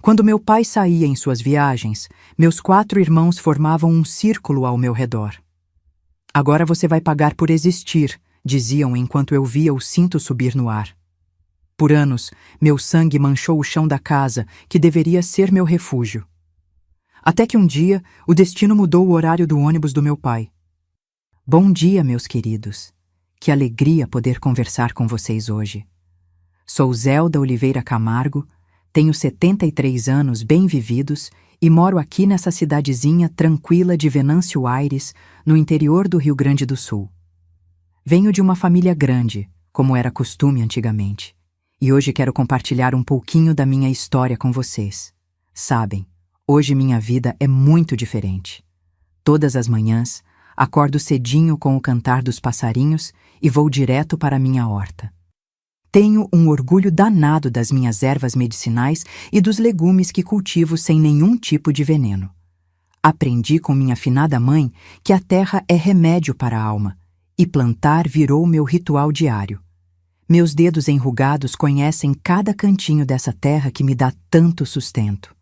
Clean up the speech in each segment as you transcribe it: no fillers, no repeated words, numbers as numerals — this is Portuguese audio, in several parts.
Quando meu pai saía em suas viagens, meus 4 irmãos formavam um círculo ao meu redor. Agora você vai pagar por existir, diziam enquanto eu via o cinto subir no ar. Por anos, meu sangue manchou o chão da casa, que deveria ser meu refúgio. Até que um dia, o destino mudou o horário do ônibus do meu pai. Bom dia, meus queridos. Que alegria poder conversar com vocês hoje. Sou Zelda Oliveira Camargo, tenho 73 anos bem vividos e moro aqui nessa cidadezinha tranquila de Venâncio Aires, no interior do Rio Grande do Sul. Venho de uma família grande, como era costume antigamente, e hoje quero compartilhar um pouquinho da minha história com vocês. Sabem, hoje minha vida é muito diferente. Todas as manhãs, acordo cedinho com o cantar dos passarinhos e vou direto para a minha horta. Tenho um orgulho danado das minhas ervas medicinais e dos legumes que cultivo sem nenhum tipo de veneno. Aprendi com minha finada mãe que a terra é remédio para a alma, e plantar virou meu ritual diário. Meus dedos enrugados conhecem cada cantinho dessa terra que me dá tanto sustento.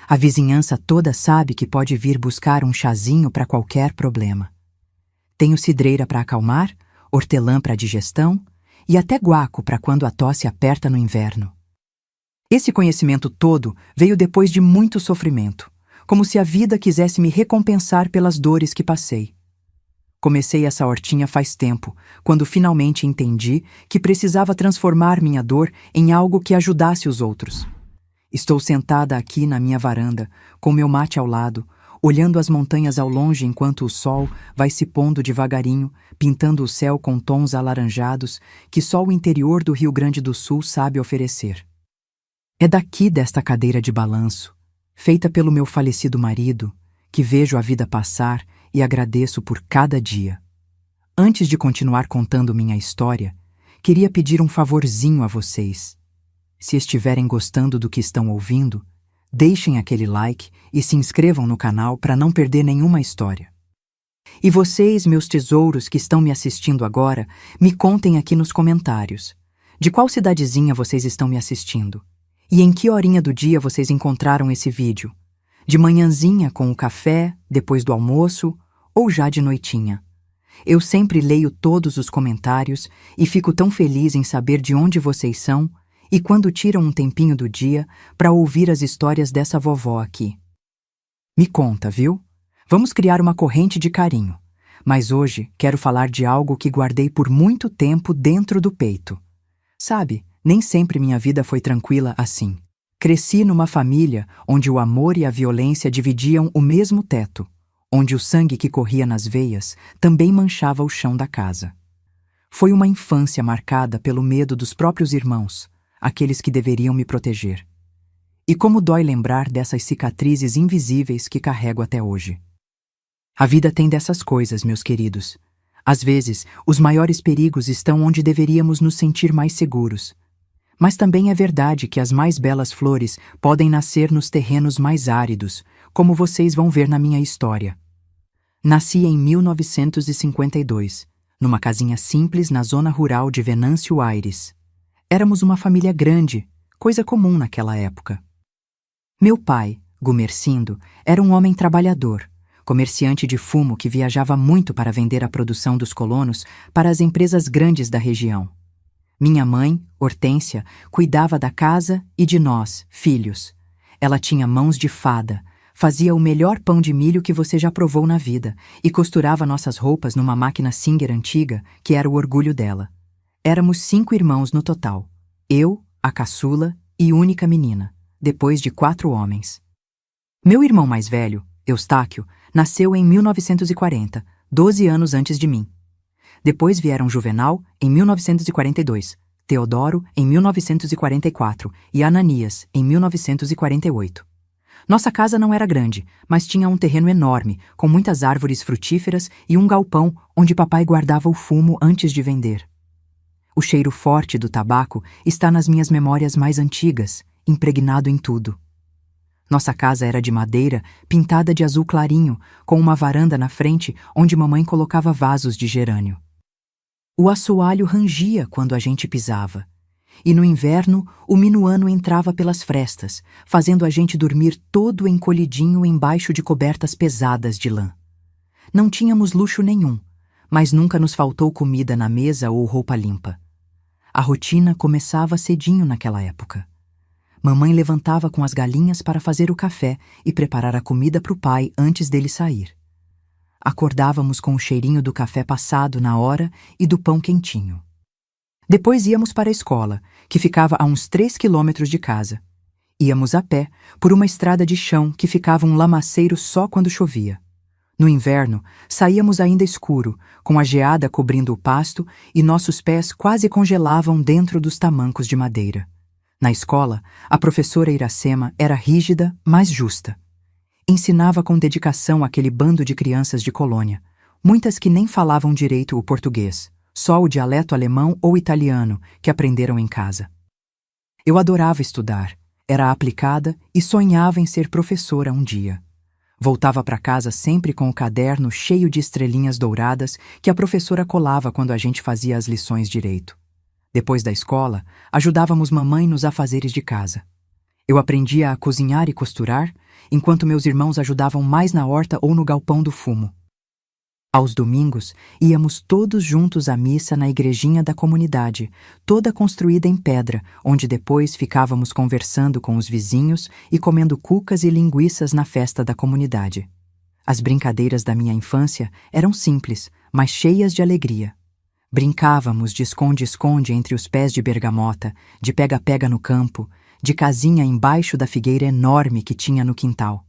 A vizinhança toda sabe que pode vir buscar um chazinho para qualquer problema. Tenho cidreira para acalmar, hortelã para digestão e até guaco para quando a tosse aperta no inverno. Esse conhecimento todo veio depois de muito sofrimento, como se a vida quisesse me recompensar pelas dores que passei. Comecei essa hortinha faz tempo, quando finalmente entendi que precisava transformar minha dor em algo que ajudasse os outros. Estou sentada aqui na minha varanda, com meu mate ao lado, olhando as montanhas ao longe enquanto o sol vai se pondo devagarinho, pintando o céu com tons alaranjados que só o interior do Rio Grande do Sul sabe oferecer. É daqui desta cadeira de balanço, feita pelo meu falecido marido, que vejo a vida passar e agradeço por cada dia. Antes de continuar contando minha história, queria pedir um favorzinho a vocês. Se estiverem gostando do que estão ouvindo, deixem aquele like e se inscrevam no canal para não perder nenhuma história. E vocês, meus tesouros que estão me assistindo agora, me contem aqui nos comentários. De qual cidadezinha vocês estão me assistindo? E em que horinha do dia vocês encontraram esse vídeo? De manhãzinha com o café, depois do almoço ou já de noitinha? Eu sempre leio todos os comentários e fico tão feliz em saber de onde vocês são e quando tiram um tempinho do dia para ouvir as histórias dessa vovó aqui. Me conta, viu? Vamos criar uma corrente de carinho. Mas hoje quero falar de algo que guardei por muito tempo dentro do peito. Sabe, nem sempre minha vida foi tranquila assim. Cresci numa família onde o amor e a violência dividiam o mesmo teto, onde o sangue que corria nas veias também manchava o chão da casa. Foi uma infância marcada pelo medo dos próprios irmãos, aqueles que deveriam me proteger. E como dói lembrar dessas cicatrizes invisíveis que carrego até hoje. A vida tem dessas coisas, meus queridos. Às vezes, os maiores perigos estão onde deveríamos nos sentir mais seguros. Mas também é verdade que as mais belas flores podem nascer nos terrenos mais áridos, como vocês vão ver na minha história. Nasci em 1952, numa casinha simples na zona rural de Venâncio Aires. Éramos uma família grande, coisa comum naquela época. Meu pai, Gumercindo, era um homem trabalhador, comerciante de fumo que viajava muito para vender a produção dos colonos para as empresas grandes da região. Minha mãe, Hortência, cuidava da casa e de nós, filhos. Ela tinha mãos de fada, fazia o melhor pão de milho que você já provou na vida e costurava nossas roupas numa máquina Singer antiga, que era o orgulho dela. Éramos 5 irmãos no total. Eu, a caçula e única menina, depois de 4 homens. Meu irmão mais velho, Eustáquio, nasceu em 1940, 12 anos antes de mim. Depois vieram Juvenal, em 1942, Teodoro, em 1944 e Ananias, em 1948. Nossa casa não era grande, mas tinha um terreno enorme, com muitas árvores frutíferas e um galpão onde papai guardava o fumo antes de vender. O cheiro forte do tabaco está nas minhas memórias mais antigas, impregnado em tudo. Nossa casa era de madeira, pintada de azul clarinho, com uma varanda na frente onde mamãe colocava vasos de gerânio. O assoalho rangia quando a gente pisava, E no inverno, o minuano entrava pelas frestas, fazendo a gente dormir todo encolhidinho embaixo de cobertas pesadas de lã. Não tínhamos luxo nenhum, mas nunca nos faltou comida na mesa ou roupa limpa. A rotina começava cedinho naquela época. Mamãe levantava com as galinhas para fazer o café e preparar a comida para o pai antes dele sair. Acordávamos com o cheirinho do café passado na hora e do pão quentinho. Depois íamos para a escola, que ficava a uns 3 quilômetros de casa. Íamos a pé, por uma estrada de chão que ficava um lamaceiro só quando chovia. No inverno, saíamos ainda escuro, com a geada cobrindo o pasto e nossos pés quase congelavam dentro dos tamancos de madeira. Na escola, a professora Iracema era rígida, mas justa. Ensinava com dedicação aquele bando de crianças de colônia, muitas que nem falavam direito o português, só o dialeto alemão ou italiano que aprenderam em casa. Eu adorava estudar, era aplicada e sonhava em ser professora um dia. Voltava para casa sempre com o caderno cheio de estrelinhas douradas que a professora colava quando a gente fazia as lições direito. Depois da escola, ajudávamos mamãe nos afazeres de casa. Eu aprendia a cozinhar e costurar, enquanto meus irmãos ajudavam mais na horta ou no galpão do fumo. Aos domingos, íamos todos juntos à missa na igrejinha da comunidade, toda construída em pedra, onde depois ficávamos conversando com os vizinhos e comendo cucas e linguiças na festa da comunidade. As brincadeiras da minha infância eram simples, mas cheias de alegria. Brincávamos de esconde-esconde entre os pés de bergamota, de pega-pega no campo, de casinha embaixo da figueira enorme que tinha no quintal.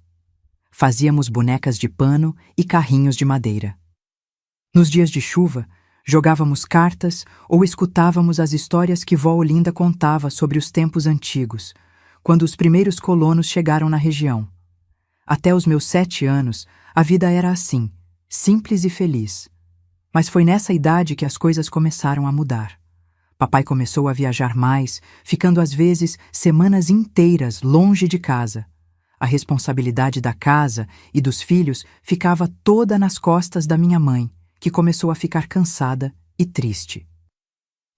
Fazíamos bonecas de pano e carrinhos de madeira. Nos dias de chuva, jogávamos cartas ou escutávamos as histórias que vó Olinda contava sobre os tempos antigos, quando os primeiros colonos chegaram na região. Até os meus 7 anos, a vida era assim, simples e feliz. Mas foi nessa idade que as coisas começaram a mudar. Papai começou a viajar mais, ficando às vezes semanas inteiras longe de casa. A responsabilidade da casa e dos filhos ficava toda nas costas da minha mãe, que começou a ficar cansada e triste.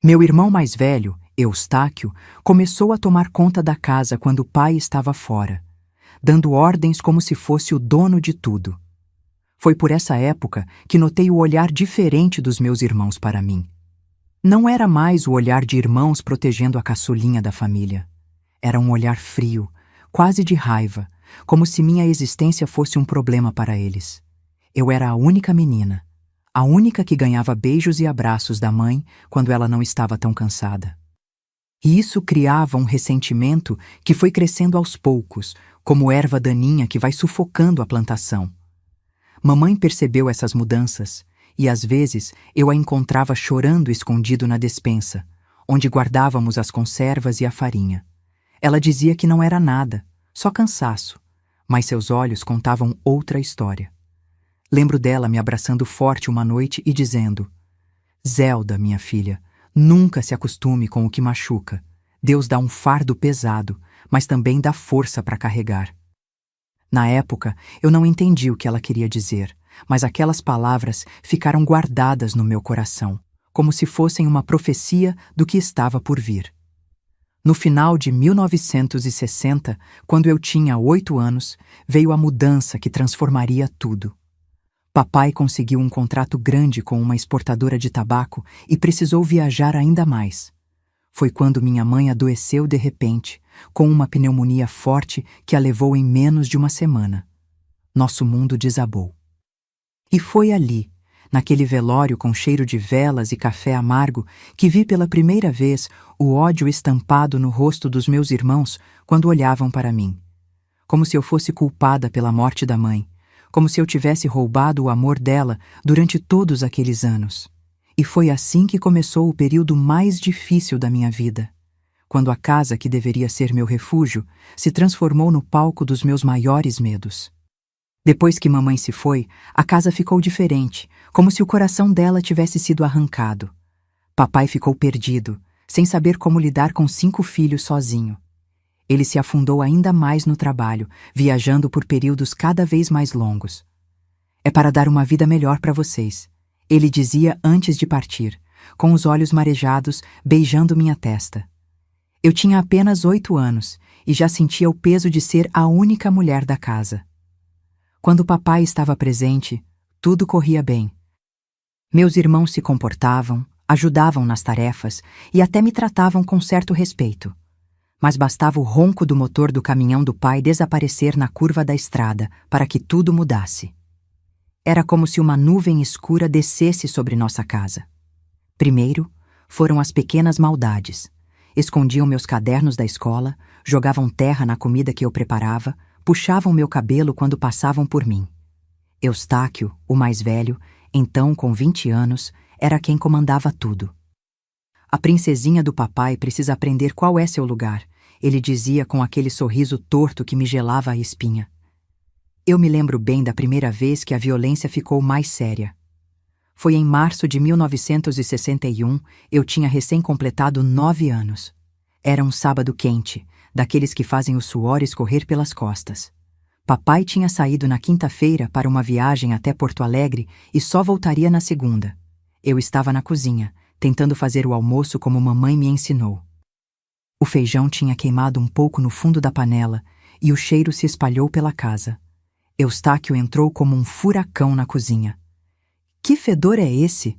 Meu irmão mais velho, Eustáquio, começou a tomar conta da casa quando o pai estava fora, dando ordens como se fosse o dono de tudo. Foi por essa época que notei o olhar diferente dos meus irmãos para mim. Não era mais o olhar de irmãos protegendo a caçulinha da família. Era um olhar frio, quase de raiva, como se minha existência fosse um problema para eles. Eu era a única menina, a única que ganhava beijos e abraços da mãe quando ela não estava tão cansada. E isso criava um ressentimento que foi crescendo aos poucos, como erva daninha que vai sufocando a plantação. Mamãe percebeu essas mudanças e às vezes eu a encontrava chorando escondido na despensa, onde guardávamos as conservas e a farinha. Ela dizia que não era nada, só cansaço, mas seus olhos contavam outra história. Lembro dela me abraçando forte uma noite e dizendo: Zelda, minha filha, nunca se acostume com o que machuca. Deus dá um fardo pesado, mas também dá força para carregar. Na época, eu não entendi o que ela queria dizer, mas aquelas palavras ficaram guardadas no meu coração, como se fossem uma profecia do que estava por vir. No final de 1960, quando eu tinha 8 anos, veio a mudança que transformaria tudo. Papai conseguiu um contrato grande com uma exportadora de tabaco e precisou viajar ainda mais. Foi quando minha mãe adoeceu de repente, com uma pneumonia forte que a levou em menos de uma semana. Nosso mundo desabou. E foi ali, naquele velório com cheiro de velas e café amargo, que vi pela primeira vez o ódio estampado no rosto dos meus irmãos quando olhavam para mim. Como se eu fosse culpada pela morte da mãe, como se eu tivesse roubado o amor dela durante todos aqueles anos. E foi assim que começou o período mais difícil da minha vida, quando a casa que deveria ser meu refúgio se transformou no palco dos meus maiores medos. Depois que mamãe se foi, a casa ficou diferente, como se o coração dela tivesse sido arrancado. Papai ficou perdido, sem saber como lidar com 5 filhos sozinho. Ele se afundou ainda mais no trabalho, viajando por períodos cada vez mais longos. É para dar uma vida melhor para vocês, ele dizia antes de partir, com os olhos marejados, beijando minha testa. Eu tinha apenas 8 anos e já sentia o peso de ser a única mulher da casa. Quando papai estava presente, tudo corria bem. Meus irmãos se comportavam, ajudavam nas tarefas e até me tratavam com certo respeito. Mas bastava o ronco do motor do caminhão do pai desaparecer na curva da estrada para que tudo mudasse. Era como se uma nuvem escura descesse sobre nossa casa. Primeiro, foram as pequenas maldades. Escondiam meus cadernos da escola, jogavam terra na comida que eu preparava, puxavam meu cabelo quando passavam por mim. Eustáquio, o mais velho, então com 20 anos, era quem comandava tudo. A princesinha do papai precisa aprender qual é seu lugar, ele dizia com aquele sorriso torto que me gelava a espinha. Eu me lembro bem da primeira vez que a violência ficou mais séria. Foi em março de 1961, eu tinha recém-completado 9 anos. Era um sábado quente, daqueles que fazem o suor escorrer pelas costas. Papai tinha saído na quinta-feira para uma viagem até Porto Alegre e só voltaria na segunda. Eu estava na cozinha, tentando fazer o almoço como mamãe me ensinou. O feijão tinha queimado um pouco no fundo da panela e o cheiro se espalhou pela casa. Eustáquio entrou como um furacão na cozinha. Que fedor é esse?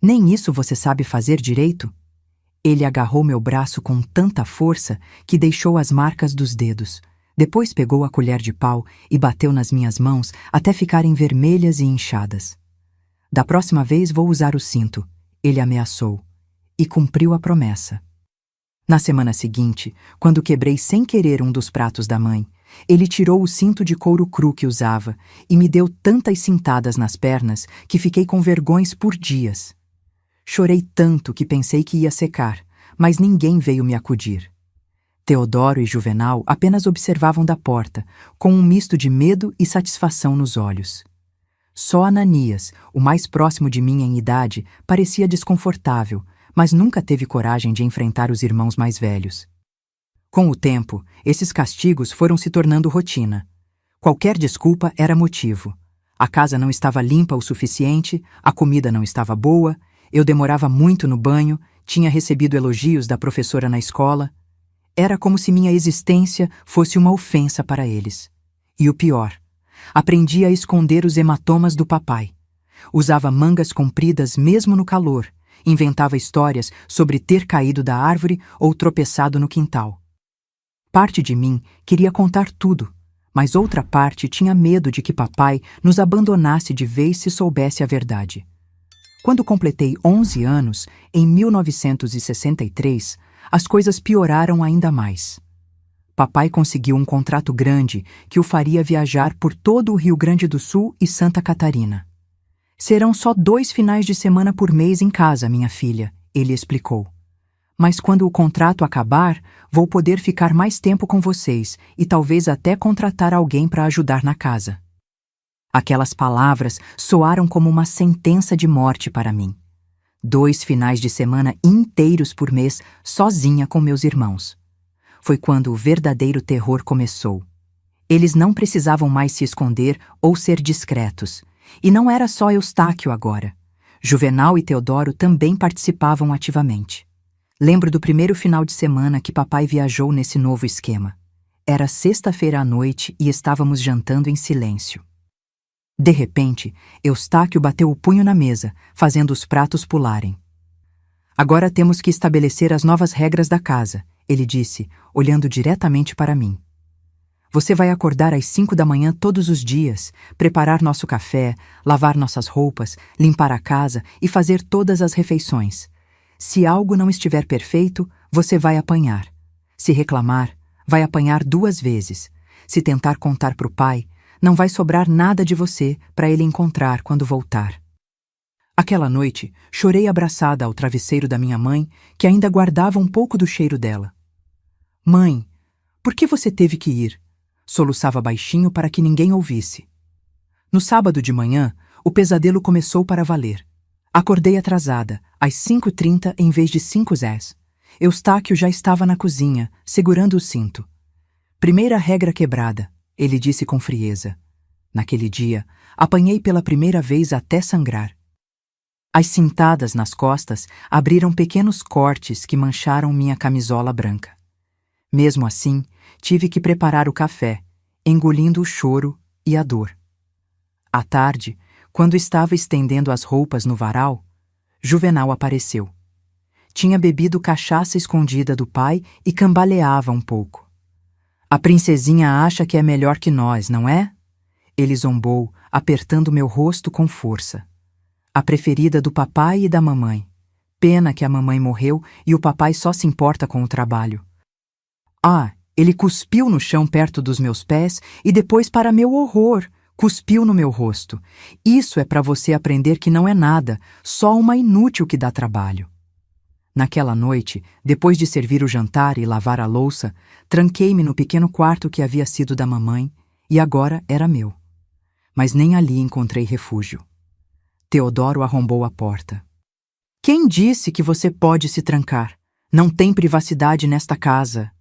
Nem isso você sabe fazer direito? Ele agarrou meu braço com tanta força que deixou as marcas dos dedos. Depois pegou a colher de pau e bateu nas minhas mãos até ficarem vermelhas e inchadas. Da próxima vez vou usar o cinto, ele ameaçou. E cumpriu a promessa. Na semana seguinte, quando quebrei sem querer um dos pratos da mãe, ele tirou o cinto de couro cru que usava e me deu tantas cintadas nas pernas que fiquei com vergões por dias. Chorei tanto que pensei que ia secar, mas ninguém veio me acudir. Teodoro e Juvenal apenas observavam da porta, com um misto de medo e satisfação nos olhos. Só Ananias, o mais próximo de mim em idade, parecia desconfortável, mas nunca teve coragem de enfrentar os irmãos mais velhos. Com o tempo, esses castigos foram se tornando rotina. Qualquer desculpa era motivo. A casa não estava limpa o suficiente, a comida não estava boa, eu demorava muito no banho, tinha recebido elogios da professora na escola. Era como se minha existência fosse uma ofensa para eles. E o pior, aprendi a esconder os hematomas do papai. Usava mangas compridas mesmo no calor, inventava histórias sobre ter caído da árvore ou tropeçado no quintal. Parte de mim queria contar tudo, mas outra parte tinha medo de que papai nos abandonasse de vez se soubesse a verdade. Quando completei 11 anos, em 1963, as coisas pioraram ainda mais. Papai conseguiu um contrato grande que o faria viajar por todo o Rio Grande do Sul e Santa Catarina. Serão só 2 finais de semana por mês em casa, minha filha, ele explicou. Mas quando o contrato acabar, vou poder ficar mais tempo com vocês e talvez até contratar alguém para ajudar na casa. Aquelas palavras soaram como uma sentença de morte para mim. 2 finais de semana inteiros por mês, sozinha com meus irmãos. Foi quando o verdadeiro terror começou. Eles não precisavam mais se esconder ou ser discretos. E não era só Eustáquio agora. Juvenal e Teodoro também participavam ativamente. Lembro do primeiro final de semana que papai viajou nesse novo esquema. Era sexta-feira à noite e estávamos jantando em silêncio. De repente, Eustáquio bateu o punho na mesa, fazendo os pratos pularem. Agora temos que estabelecer as novas regras da casa, ele disse, olhando diretamente para mim. Você vai acordar às 5 da manhã todos os dias, preparar nosso café, lavar nossas roupas, limpar a casa e fazer todas as refeições. Se algo não estiver perfeito, você vai apanhar. Se reclamar, vai apanhar 2 vezes. Se tentar contar para o pai, não vai sobrar nada de você para ele encontrar quando voltar. Aquela noite, chorei abraçada ao travesseiro da minha mãe, que ainda guardava um pouco do cheiro dela. Mãe, por que você teve que ir? Soluçava baixinho para que ninguém ouvisse. No sábado de manhã, o pesadelo começou para valer. Acordei atrasada, às 5h30 em vez de 5h10. Eustáquio já estava na cozinha, segurando o cinto. Primeira regra quebrada, ele disse com frieza. Naquele dia, apanhei pela primeira vez até sangrar. As cintadas nas costas abriram pequenos cortes que mancharam minha camisola branca. Mesmo assim, tive que preparar o café, engolindo o choro e a dor. À tarde, quando estava estendendo as roupas no varal, Juvenal apareceu. Tinha bebido cachaça escondida do pai e cambaleava um pouco. A princesinha acha que é melhor que nós, não é? Ele zombou, apertando meu rosto com força. A preferida do papai e da mamãe. Pena que a mamãe morreu e o papai só se importa com o trabalho. Ah, ele cuspiu no chão perto dos meus pés e depois, para meu horror, cuspiu no meu rosto. Isso é para você aprender que não é nada, só uma inútil que dá trabalho. Naquela noite, depois de servir o jantar e lavar a louça, tranquei-me no pequeno quarto que havia sido da mamãe e agora era meu. Mas nem ali encontrei refúgio. Teodoro arrombou a porta. Quem disse que você pode se trancar? Não tem privacidade nesta casa.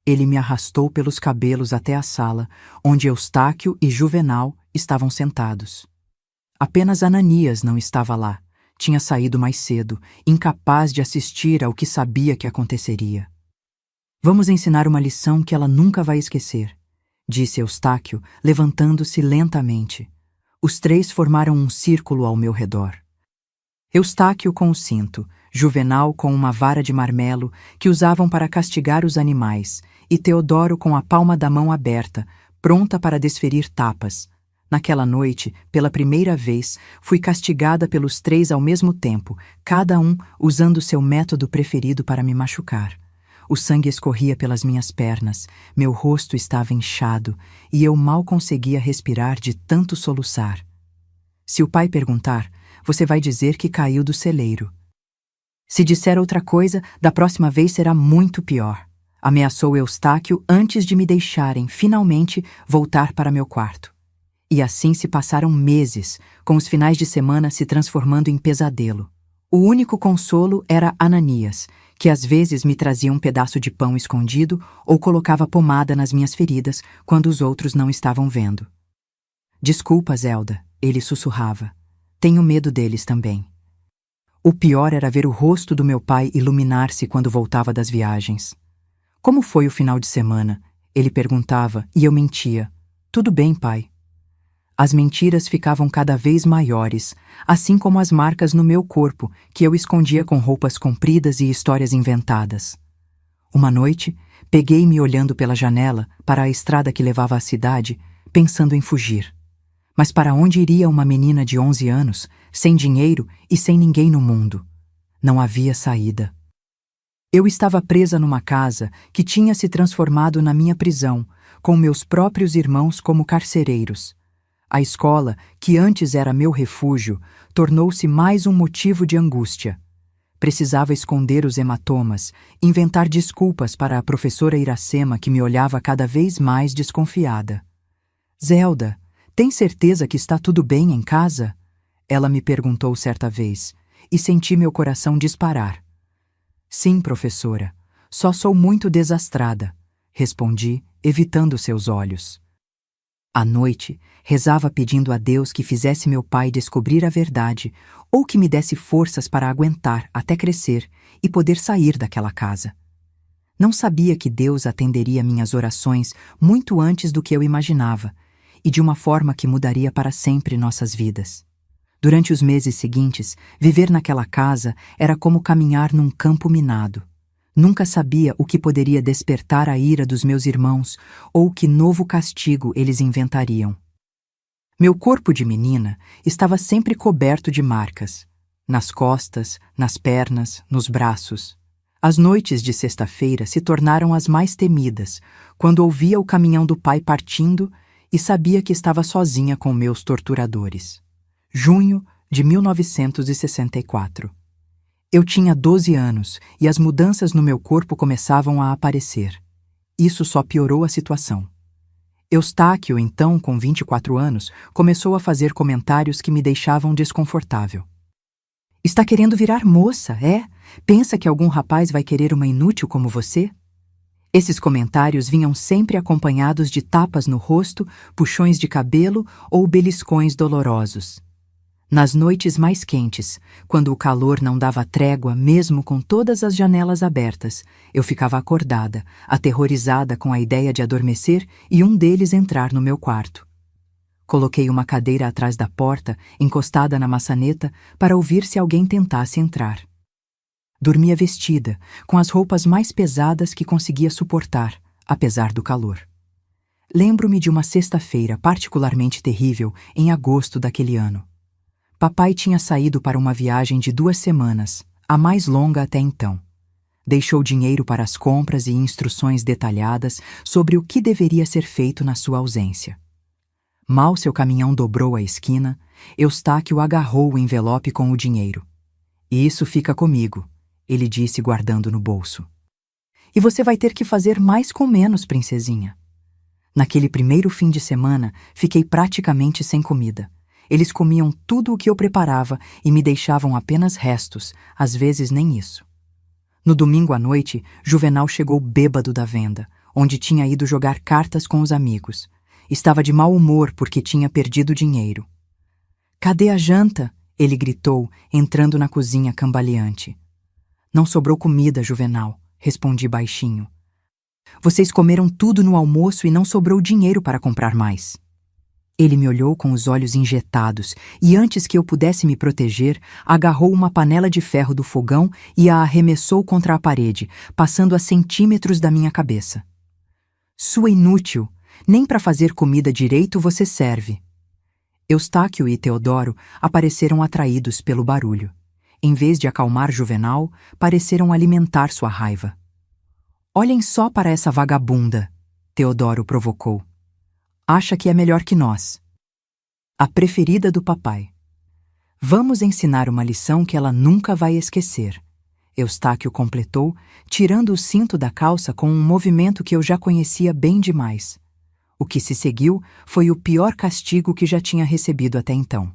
Ele me arrastou pelos cabelos até a sala, onde Eustáquio e Juvenal estavam sentados. Apenas Ananias não estava lá. Tinha saído mais cedo, incapaz de assistir ao que sabia que aconteceria. Vamos ensinar uma lição que ela nunca vai esquecer, disse Eustáquio, levantando-se lentamente. Os três formaram um círculo ao meu redor. Eustáquio com o cinto, Juvenal com uma vara de marmelo que usavam para castigar os animais, e Teodoro com a palma da mão aberta, pronta para desferir tapas. Naquela noite, pela primeira vez, fui castigada pelos três ao mesmo tempo, cada um usando seu método preferido para me machucar. O sangue escorria pelas minhas pernas, meu rosto estava inchado e eu mal conseguia respirar de tanto soluçar. Se o pai perguntar, você vai dizer que caiu do celeiro. Se disser outra coisa, da próxima vez será muito pior, ameaçou Eustáquio antes de me deixarem, finalmente, voltar para meu quarto. E assim se passaram meses, com os finais de semana se transformando em pesadelo. O único consolo era Ananias, que às vezes me trazia um pedaço de pão escondido ou colocava pomada nas minhas feridas quando os outros não estavam vendo. Desculpa, Zelda, ele sussurrava. Tenho medo deles também. O pior era ver o rosto do meu pai iluminar-se quando voltava das viagens. Como foi o final de semana? Ele perguntava e eu mentia. Tudo bem, pai. As mentiras ficavam cada vez maiores, assim como as marcas no meu corpo, que eu escondia com roupas compridas e histórias inventadas. Uma noite, peguei-me olhando pela janela para a estrada que levava à cidade, pensando em fugir. Mas para onde iria uma menina de 11 anos, sem dinheiro e sem ninguém no mundo? Não havia saída. Eu estava presa numa casa que tinha se transformado na minha prisão, com meus próprios irmãos como carcereiros. A escola, que antes era meu refúgio, tornou-se mais um motivo de angústia. Precisava esconder os hematomas, inventar desculpas para a professora Iracema que me olhava cada vez mais desconfiada. Zelda, tem certeza que está tudo bem em casa? Ela me perguntou certa vez, e senti meu coração disparar. Sim, professora, só sou muito desastrada, respondi, evitando seus olhos. À noite, rezava pedindo a Deus que fizesse meu pai descobrir a verdade ou que me desse forças para aguentar até crescer e poder sair daquela casa. Não sabia que Deus atenderia minhas orações muito antes do que eu imaginava e de uma forma que mudaria para sempre nossas vidas. Durante os meses seguintes, viver naquela casa era como caminhar num campo minado. Nunca sabia o que poderia despertar a ira dos meus irmãos ou que novo castigo eles inventariam. Meu corpo de menina estava sempre coberto de marcas, nas costas, nas pernas, nos braços. As noites de sexta-feira se tornaram as mais temidas, quando ouvia o caminhão do pai partindo e sabia que estava sozinha com meus torturadores. Junho de 1964. Eu tinha 12 anos e as mudanças no meu corpo começavam a aparecer. Isso só piorou a situação. Eustáquio, então, com 24 anos, começou a fazer comentários que me deixavam desconfortável. Está querendo virar moça, é? Pensa que algum rapaz vai querer uma inútil como você? Esses comentários vinham sempre acompanhados de tapas no rosto, puxões de cabelo ou beliscões dolorosos. Nas noites mais quentes, quando o calor não dava trégua mesmo com todas as janelas abertas, eu ficava acordada, aterrorizada com a ideia de adormecer e um deles entrar no meu quarto. Coloquei uma cadeira atrás da porta, encostada na maçaneta, para ouvir se alguém tentasse entrar. Dormia vestida, com as roupas mais pesadas que conseguia suportar, apesar do calor. Lembro-me de uma sexta-feira particularmente terrível em agosto daquele ano. Papai tinha saído para uma viagem de 2 semanas, a mais longa até então. Deixou dinheiro para as compras e instruções detalhadas sobre o que deveria ser feito na sua ausência. Mal seu caminhão dobrou a esquina, Eustáquio agarrou o envelope com o dinheiro. "Isso fica comigo", ele disse guardando no bolso. "E você vai ter que fazer mais com menos, princesinha." Naquele primeiro fim de semana, fiquei praticamente sem comida. Eles comiam tudo o que eu preparava e me deixavam apenas restos, às vezes nem isso. No domingo à noite, Juvenal chegou bêbado da venda, onde tinha ido jogar cartas com os amigos. Estava de mau humor porque tinha perdido dinheiro. "Cadê a janta?" ele gritou, entrando na cozinha cambaleante. "Não sobrou comida, Juvenal", respondi baixinho. "Vocês comeram tudo no almoço e não sobrou dinheiro para comprar mais." Ele me olhou com os olhos injetados e, antes que eu pudesse me proteger, agarrou uma panela de ferro do fogão e a arremessou contra a parede, passando a centímetros da minha cabeça. "Sua inútil! Nem para fazer comida direito você serve." Eustáquio e Teodoro apareceram atraídos pelo barulho. Em vez de acalmar Juvenal, pareceram alimentar sua raiva. "Olhem só para essa vagabunda", Teodoro provocou. "Acha que é melhor que nós." A preferida do papai. "Vamos ensinar uma lição que ela nunca vai esquecer", Eustáquio completou, tirando o cinto da calça com um movimento que eu já conhecia bem demais. O que se seguiu foi o pior castigo que já tinha recebido até então.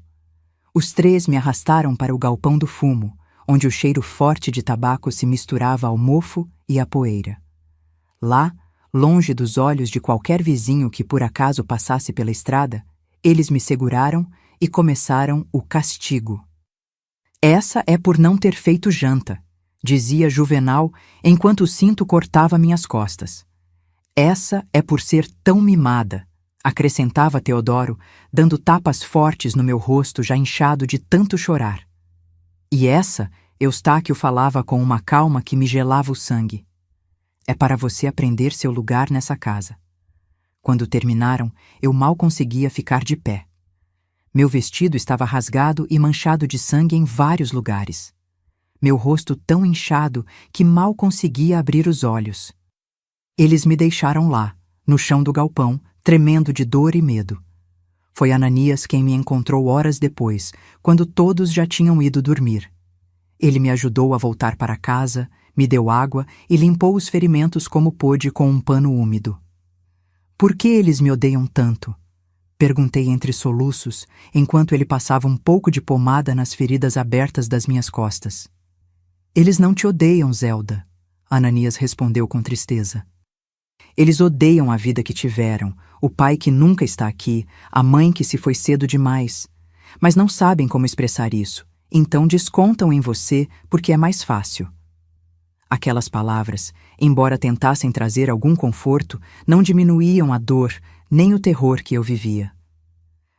Os 3 me arrastaram para o galpão do fumo, onde o cheiro forte de tabaco se misturava ao mofo e à poeira. Lá, longe dos olhos de qualquer vizinho que por acaso passasse pela estrada, eles me seguraram e começaram o castigo. "Essa é por não ter feito janta", dizia Juvenal enquanto o cinto cortava minhas costas. "Essa é por ser tão mimada", acrescentava Teodoro, dando tapas fortes no meu rosto já inchado de tanto chorar. "E essa", Eustáquio falava com uma calma que me gelava o sangue, "é para você aprender seu lugar nessa casa." Quando terminaram, eu mal conseguia ficar de pé. Meu vestido estava rasgado e manchado de sangue em vários lugares. Meu rosto tão inchado que mal conseguia abrir os olhos. Eles me deixaram lá, no chão do galpão, tremendo de dor e medo. Foi Ananias quem me encontrou horas depois, quando todos já tinham ido dormir. Ele me ajudou a voltar para casa, me deu água e limpou os ferimentos como pôde com um pano úmido. "Por que eles me odeiam tanto?" perguntei entre soluços, enquanto ele passava um pouco de pomada nas feridas abertas das minhas costas. "Eles não te odeiam, Zelda", Ananias respondeu com tristeza. "Eles odeiam a vida que tiveram, o pai que nunca está aqui, a mãe que se foi cedo demais. Mas não sabem como expressar isso, então descontam em você porque é mais fácil." Aquelas palavras, embora tentassem trazer algum conforto, não diminuíam a dor nem o terror que eu vivia.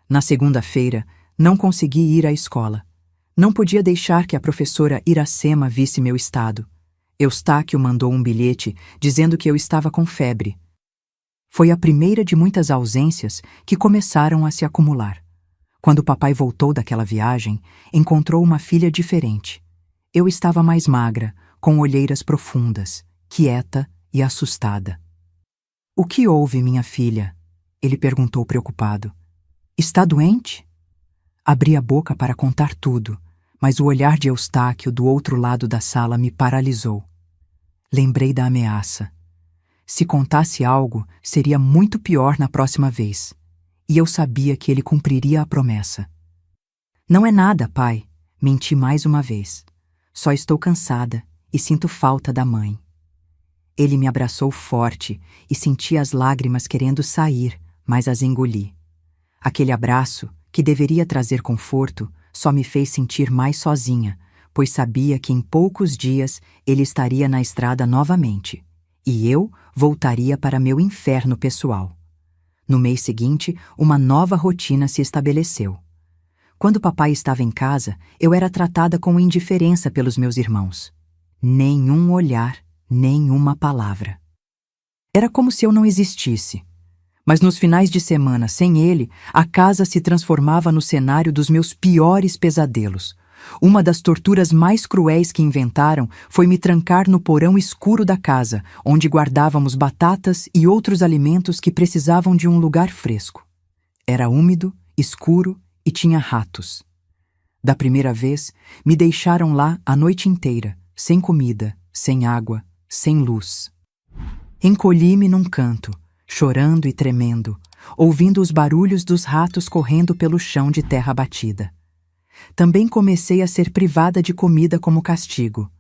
Na segunda-feira, não consegui ir à escola. Não podia deixar que a professora Iracema visse meu estado. Eustáquio mandou um bilhete dizendo que eu estava com febre. Foi a primeira de muitas ausências que começaram a se acumular. Quando papai voltou daquela viagem, encontrou uma filha diferente. Eu estava mais magra, com olheiras profundas, quieta e assustada. "O que houve, minha filha?" ele perguntou preocupado. "Está doente?" Abri a boca para contar tudo, mas o olhar de Eustáquio do outro lado da sala me paralisou. Lembrei da ameaça. Se contasse algo, seria muito pior na próxima vez, e eu sabia que ele cumpriria a promessa. "Não é nada, pai", menti mais uma vez. "Só estou cansada e sinto falta da mãe." Ele me abraçou forte e senti as lágrimas querendo sair, mas as engoli. Aquele abraço, que deveria trazer conforto, só me fez sentir mais sozinha, pois sabia que em poucos dias ele estaria na estrada novamente, e eu voltaria para meu inferno pessoal. No mês seguinte, uma nova rotina se estabeleceu. Quando papai estava em casa, eu era tratada com indiferença pelos meus irmãos. Nenhum olhar, nenhuma palavra. Era como se eu não existisse. Mas nos finais de semana, sem ele, a casa se transformava no cenário dos meus piores pesadelos. Uma das torturas mais cruéis que inventaram foi me trancar no porão escuro da casa, onde guardávamos batatas e outros alimentos que precisavam de um lugar fresco. Era úmido, escuro e tinha ratos. Da primeira vez, me deixaram lá a noite inteira, sem comida, sem água, sem luz. Encolhi-me num canto, chorando e tremendo, ouvindo os barulhos dos ratos correndo pelo chão de terra batida. Também comecei a ser privada de comida como castigo.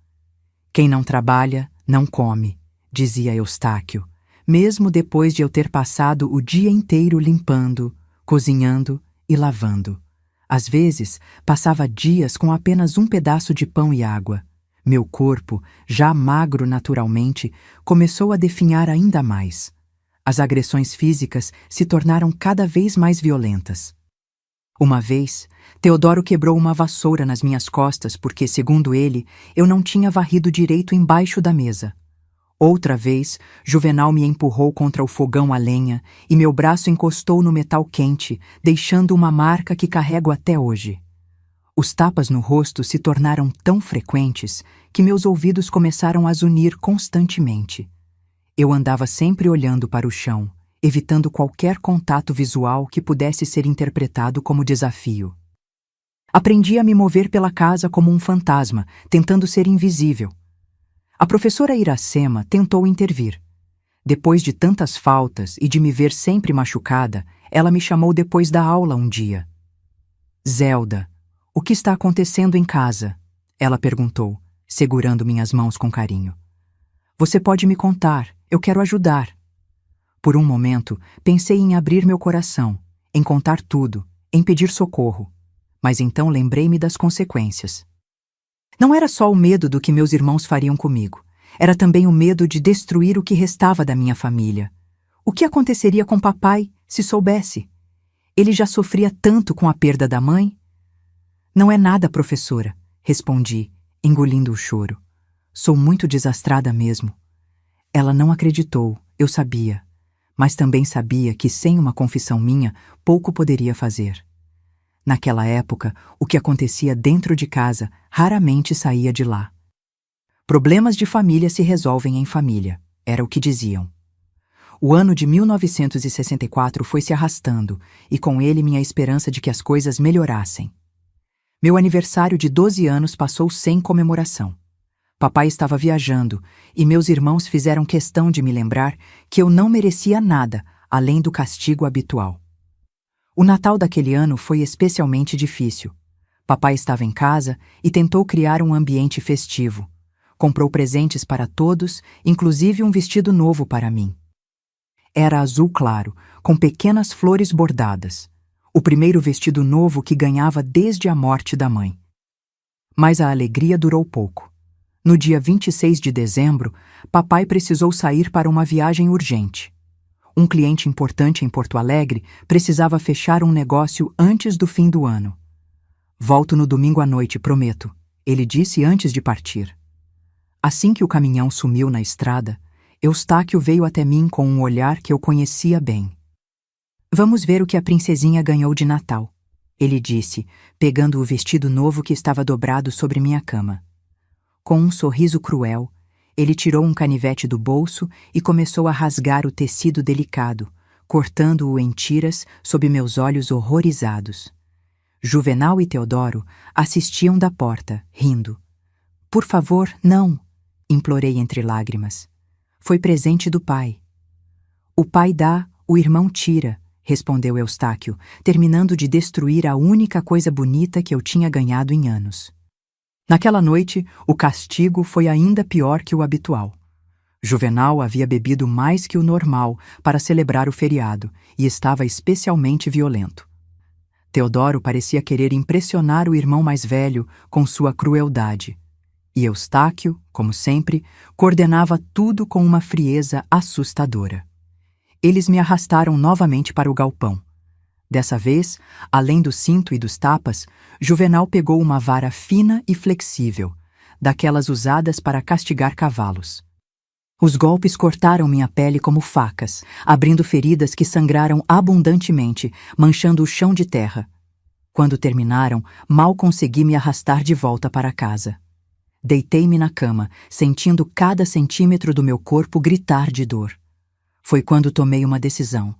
Quem não trabalha, não come, dizia Eustáquio, mesmo depois de eu ter passado o dia inteiro limpando, cozinhando e lavando. Às vezes, passava dias com apenas um pedaço de pão e água. Meu corpo, já magro naturalmente, começou a definhar ainda mais. As agressões físicas se tornaram cada vez mais violentas. Uma vez, Teodoro quebrou uma vassoura nas minhas costas porque, segundo ele, eu não tinha varrido direito embaixo da mesa. Outra vez, Juvenal me empurrou contra o fogão a lenha e meu braço encostou no metal quente, deixando uma marca que carrego até hoje. Os tapas no rosto se tornaram tão frequentes que meus ouvidos começaram a zunir constantemente. Eu andava sempre olhando para o chão, evitando qualquer contato visual que pudesse ser interpretado como desafio. Aprendi a me mover pela casa como um fantasma, tentando ser invisível. A professora Iracema tentou intervir. Depois de tantas faltas e de me ver sempre machucada, ela me chamou depois da aula um dia. "Zelda, o que está acontecendo em casa?" ela perguntou, segurando minhas mãos com carinho. "Você pode me contar, eu quero ajudar." Por um momento, pensei em abrir meu coração, em contar tudo, em pedir socorro. Mas então lembrei-me das consequências. Não era só o medo do que meus irmãos fariam comigo. Era também o medo de destruir o que restava da minha família. O que aconteceria com papai se soubesse? Ele já sofria tanto com a perda da mãe? "Não é nada, professora", respondi, engolindo o choro. "Sou muito desastrada mesmo." Ela não acreditou, eu sabia. Mas também sabia que sem uma confissão minha, pouco poderia fazer. Naquela época, o que acontecia dentro de casa raramente saía de lá. Problemas de família se resolvem em família, era o que diziam. O ano de 1964 foi se arrastando, e com ele minha esperança de que as coisas melhorassem. Meu aniversário de 12 anos passou sem comemoração. Papai estava viajando, e meus irmãos fizeram questão de me lembrar que eu não merecia nada além do castigo habitual. O Natal daquele ano foi especialmente difícil. Papai estava em casa e tentou criar um ambiente festivo. Comprou presentes para todos, inclusive um vestido novo para mim. Era azul claro, com pequenas flores bordadas. O primeiro vestido novo que ganhava desde a morte da mãe. Mas a alegria durou pouco. No dia 26 de dezembro, papai precisou sair para uma viagem urgente. Um cliente importante em Porto Alegre precisava fechar um negócio antes do fim do ano. "Volto no domingo à noite, prometo", ele disse antes de partir. Assim que o caminhão sumiu na estrada, Eustáquio veio até mim com um olhar que eu conhecia bem. "Vamos ver o que a princesinha ganhou de Natal", ele disse, pegando o vestido novo que estava dobrado sobre minha cama. Com um sorriso cruel, ele tirou um canivete do bolso e começou a rasgar o tecido delicado, cortando-o em tiras sob meus olhos horrorizados. Juvenal e Teodoro assistiam da porta, rindo. "Por favor, não", implorei entre lágrimas. "Foi presente do pai." "O pai dá, o irmão tira", respondeu Eustáquio, terminando de destruir a única coisa bonita que eu tinha ganhado em anos. Naquela noite, o castigo foi ainda pior que o habitual. Juvenal havia bebido mais que o normal para celebrar o feriado e estava especialmente violento. Teodoro parecia querer impressionar o irmão mais velho com sua crueldade. E Eustáquio, como sempre, coordenava tudo com uma frieza assustadora. Eles me arrastaram novamente para o galpão. Dessa vez, além do cinto e dos tapas, Juvenal pegou uma vara fina e flexível, daquelas usadas para castigar cavalos. Os golpes cortaram minha pele como facas, abrindo feridas que sangraram abundantemente, manchando o chão de terra. Quando terminaram, mal consegui me arrastar de volta para casa. Deitei-me na cama, sentindo cada centímetro do meu corpo gritar de dor. Foi quando tomei uma decisão.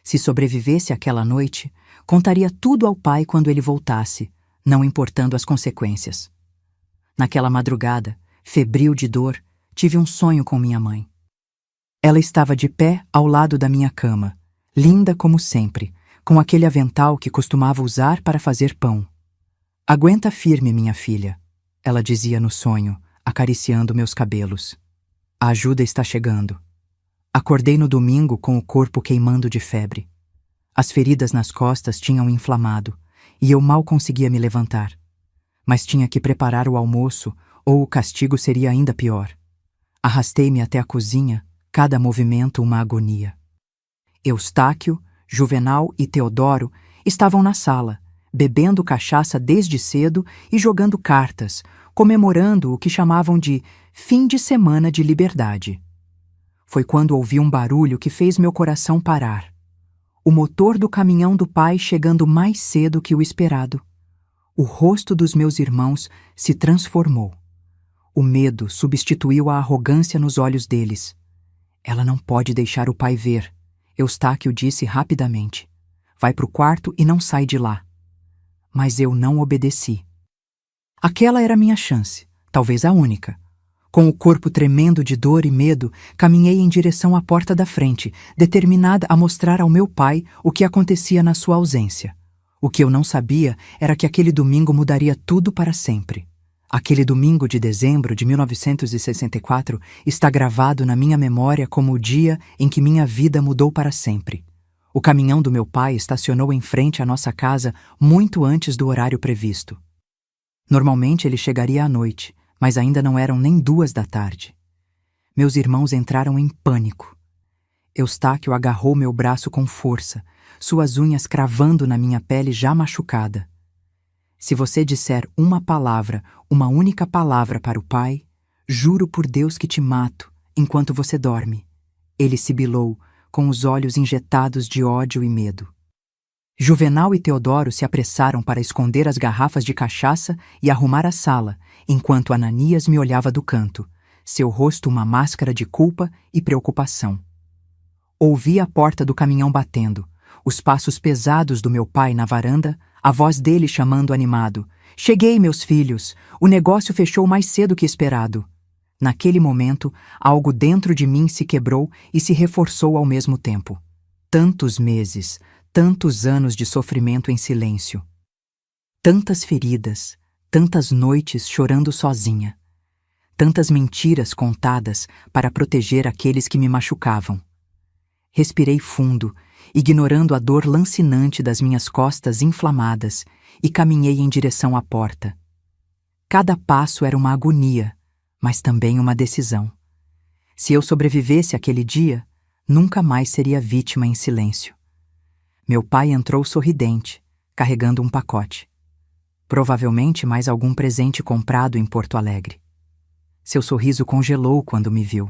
Se sobrevivesse àquela noite, contaria tudo ao pai quando ele voltasse, não importando as consequências. Naquela madrugada, febril de dor, tive um sonho com minha mãe. Ela estava de pé ao lado da minha cama, linda como sempre, com aquele avental que costumava usar para fazer pão. "Aguenta firme, minha filha", ela dizia no sonho, acariciando meus cabelos. "A ajuda está chegando." Acordei no domingo com o corpo queimando de febre. As feridas nas costas tinham inflamado, e eu mal conseguia me levantar. Mas tinha que preparar o almoço, ou o castigo seria ainda pior. Arrastei-me até a cozinha, cada movimento uma agonia. Eustáquio, Juvenal e Teodoro estavam na sala, bebendo cachaça desde cedo e jogando cartas, comemorando o que chamavam de fim de semana de liberdade. Foi quando ouvi um barulho que fez meu coração parar. O motor do caminhão do pai chegando mais cedo que o esperado. O rosto dos meus irmãos se transformou. O medo substituiu a arrogância nos olhos deles. "Ela não pode deixar o pai ver", Eustáquio disse rapidamente. "Vai para o quarto e não sai de lá." Mas eu não obedeci. Aquela era minha chance, talvez a única. Com o corpo tremendo de dor e medo, caminhei em direção à porta da frente, determinada a mostrar ao meu pai o que acontecia na sua ausência. O que eu não sabia era que aquele domingo mudaria tudo para sempre. Aquele domingo de dezembro de 1964 está gravado na minha memória como o dia em que minha vida mudou para sempre. O caminhão do meu pai estacionou em frente à nossa casa muito antes do horário previsto. Normalmente ele chegaria à noite, mas ainda não eram nem 2 da tarde. Meus irmãos entraram em pânico. Eustáquio agarrou meu braço com força, suas unhas cravando na minha pele já machucada. "Se você disser uma única palavra para o pai, juro por Deus que te mato enquanto você dorme", ele sibilou, com os olhos injetados de ódio e medo. Juvenal e Teodoro se apressaram para esconder as garrafas de cachaça e arrumar a sala, enquanto Ananias me olhava do canto, seu rosto uma máscara de culpa e preocupação. Ouvi a porta do caminhão batendo, os passos pesados do meu pai na varanda, a voz dele chamando animado: "Cheguei, meus filhos! O negócio fechou mais cedo que esperado." Naquele momento, algo dentro de mim se quebrou e se reforçou ao mesmo tempo. Tantos meses, tantos anos de sofrimento em silêncio. Tantas feridas, tantas noites chorando sozinha. Tantas mentiras contadas para proteger aqueles que me machucavam. Respirei fundo, ignorando a dor lancinante das minhas costas inflamadas, e caminhei em direção à porta. Cada passo era uma agonia, mas também uma decisão. Se eu sobrevivesse àquele dia, nunca mais seria vítima em silêncio. Meu pai entrou sorridente, carregando um pacote. Provavelmente mais algum presente comprado em Porto Alegre. Seu sorriso congelou quando me viu.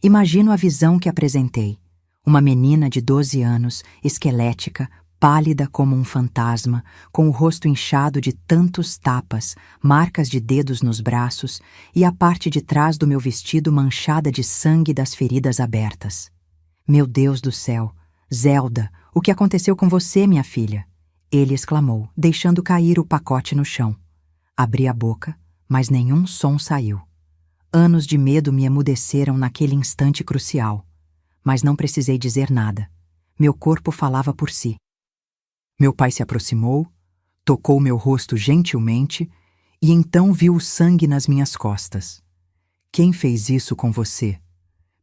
Imagino a visão que apresentei. Uma menina de 12 anos, esquelética, pálida como um fantasma, com o rosto inchado de tantos tapas, marcas de dedos nos braços e a parte de trás do meu vestido manchada de sangue das feridas abertas. "Meu Deus do céu! Zelda, o que aconteceu com você, minha filha?" Ele exclamou, deixando cair o pacote no chão. Abri a boca, mas nenhum som saiu. Anos de medo me emudeceram naquele instante crucial. Mas não precisei dizer nada. Meu corpo falava por si. Meu pai se aproximou, tocou meu rosto gentilmente e então viu o sangue nas minhas costas. "Quem fez isso com você?"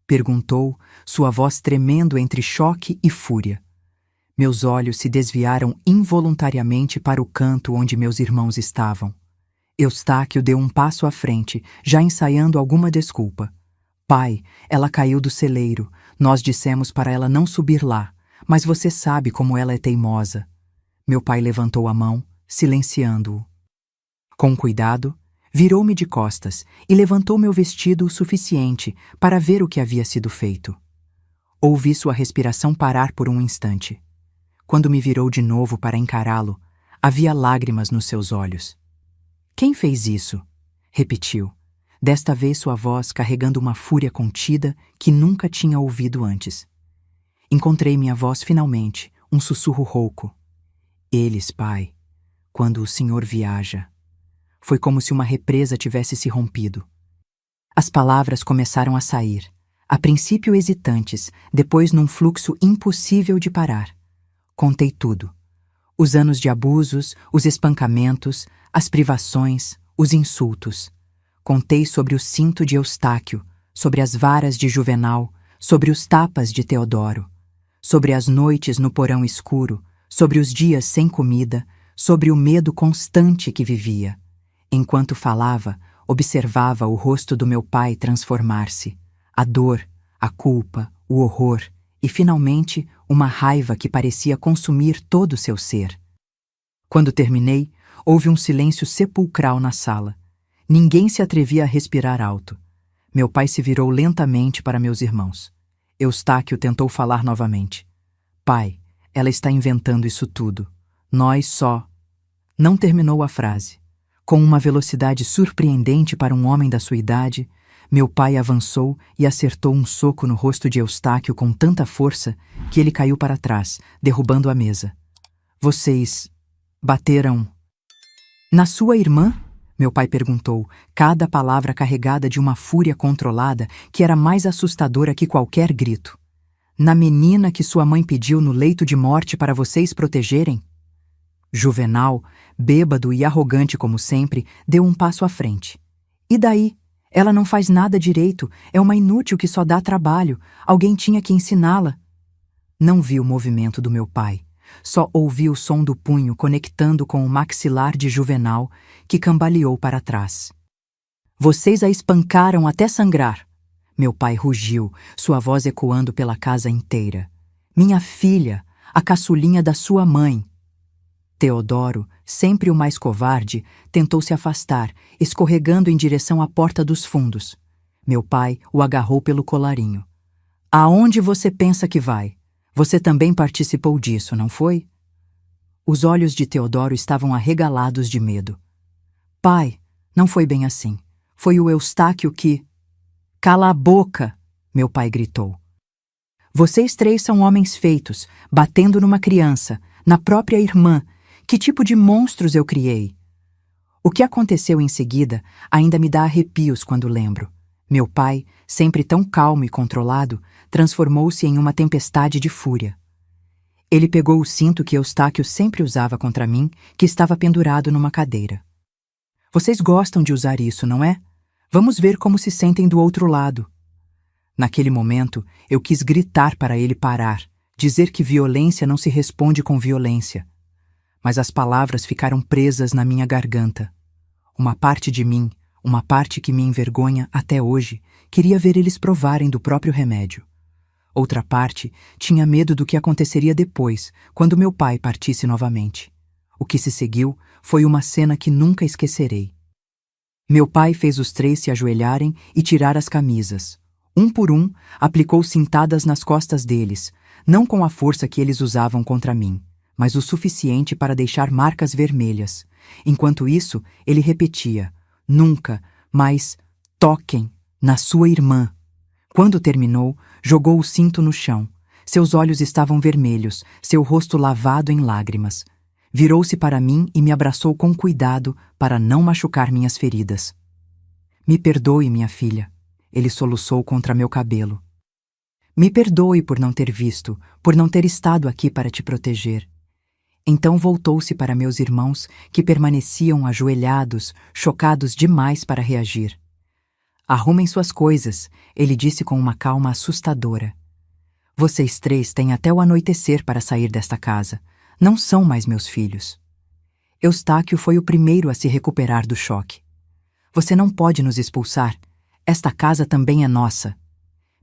perguntou, sua voz tremendo entre choque e fúria. Meus olhos se desviaram involuntariamente para o canto onde meus irmãos estavam. Eustáquio deu um passo à frente, já ensaiando alguma desculpa. Pai, ela caiu do celeiro. Nós dissemos para ela não subir lá, mas você sabe como ela é teimosa. Meu pai levantou a mão, silenciando-o. Com cuidado, virou-me de costas e levantou meu vestido o suficiente para ver o que havia sido feito. Ouvi sua respiração parar por um instante. Quando me virou de novo para encará-lo, havia lágrimas nos seus olhos. Quem fez isso? Repetiu, desta vez sua voz carregando uma fúria contida que nunca tinha ouvido antes. Encontrei minha voz finalmente, um sussurro rouco. Eles, pai, quando o senhor viaja. Foi como se uma represa tivesse se rompido. As palavras começaram a sair, a princípio hesitantes, depois num fluxo impossível de parar. Contei tudo. Os anos de abusos, os espancamentos, as privações, os insultos. Contei sobre o cinto de Eustáquio, sobre as varas de Juvenal, sobre os tapas de Teodoro, sobre as noites no porão escuro, sobre os dias sem comida, sobre o medo constante que vivia. Enquanto falava, observava o rosto do meu pai transformar-se, a dor, a culpa, o horror e, finalmente, uma raiva que parecia consumir todo o seu ser. Quando terminei, houve um silêncio sepulcral na sala. Ninguém se atrevia a respirar alto. Meu pai se virou lentamente para meus irmãos. Eustáquio tentou falar novamente. Pai, ela está inventando isso tudo. Nós só... Não terminou a frase. Com uma velocidade surpreendente para um homem da sua idade, meu pai avançou e acertou um soco no rosto de Eustáquio com tanta força que ele caiu para trás, derrubando a mesa. Vocês... bateram... Na sua irmã? Meu pai perguntou, cada palavra carregada de uma fúria controlada que era mais assustadora que qualquer grito. Na menina que sua mãe pediu no leito de morte para vocês protegerem? Juvenal, bêbado e arrogante como sempre, deu um passo à frente. E daí? Ela não faz nada direito, é uma inútil que só dá trabalho, alguém tinha que ensiná-la. Não vi o movimento do meu pai. Só ouvi o som do punho conectando com o maxilar de Juvenal, que cambaleou para trás. Vocês a espancaram até sangrar. Meu pai rugiu, sua voz ecoando pela casa inteira. Minha filha, a caçulinha da sua mãe. Teodoro, sempre o mais covarde, tentou se afastar, escorregando em direção à porta dos fundos. Meu pai o agarrou pelo colarinho. Aonde você pensa que vai? Você também participou disso, não foi? Os olhos de Teodoro estavam arregalados de medo. Pai, não foi bem assim. Foi o Eustáquio que... Cala a boca! Meu pai gritou. Vocês três são homens feitos, batendo numa criança, na própria irmã. Que tipo de monstros eu criei? O que aconteceu em seguida ainda me dá arrepios quando lembro. Meu pai, sempre tão calmo e controlado, transformou-se em uma tempestade de fúria. Ele pegou o cinto que Eustáquio sempre usava contra mim, que estava pendurado numa cadeira. Vocês gostam de usar isso, não é? Vamos ver como se sentem do outro lado. Naquele momento, eu quis gritar para ele parar, dizer que violência não se responde com violência. Mas as palavras ficaram presas na minha garganta. Uma parte de mim, uma parte que me envergonha até hoje, queria ver eles provarem do próprio remédio. Outra parte tinha medo do que aconteceria depois, quando meu pai partisse novamente. O que se seguiu foi uma cena que nunca esquecerei. Meu pai fez os três se ajoelharem e tirar as camisas. Um por um, aplicou cintadas nas costas deles, não com a força que eles usavam contra mim, mas o suficiente para deixar marcas vermelhas. Enquanto isso, ele repetia, nunca, mais toquem na sua irmã. Quando terminou, jogou o cinto no chão. Seus olhos estavam vermelhos, seu rosto lavado em lágrimas. Virou-se para mim e me abraçou com cuidado para não machucar minhas feridas. Me perdoe, minha filha. Ele soluçou contra meu cabelo. Me perdoe por não ter visto, por não ter estado aqui para te proteger. Então voltou-se para meus irmãos, que permaneciam ajoelhados, chocados demais para reagir. Arrumem suas coisas, ele disse com uma calma assustadora. Vocês três têm até o anoitecer para sair desta casa. Não são mais meus filhos. Eustáquio foi o primeiro a se recuperar do choque. Você não pode nos expulsar. Esta casa também é nossa.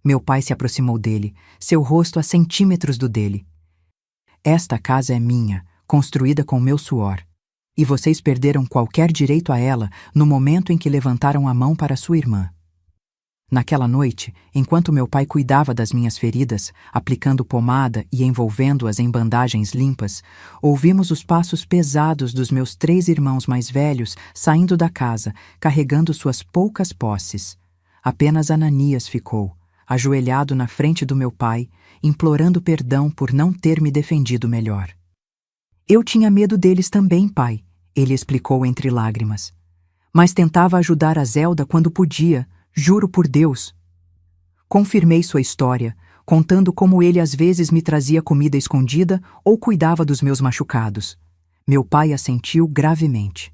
Meu pai se aproximou dele, seu rosto a centímetros do dele. Esta casa é minha, construída com meu suor. E vocês perderam qualquer direito a ela no momento em que levantaram a mão para sua irmã. Naquela noite, enquanto meu pai cuidava das minhas feridas, aplicando pomada e envolvendo-as em bandagens limpas, ouvimos os passos pesados dos meus 3 irmãos mais velhos saindo da casa, carregando suas poucas posses. Apenas Ananias ficou, ajoelhado na frente do meu pai, implorando perdão por não ter me defendido melhor. Eu tinha medo deles também, pai, ele explicou entre lágrimas. Mas tentava ajudar a Zelda quando podia, juro por Deus. Confirmei sua história, contando como ele às vezes me trazia comida escondida ou cuidava dos meus machucados. Meu pai assentiu gravemente.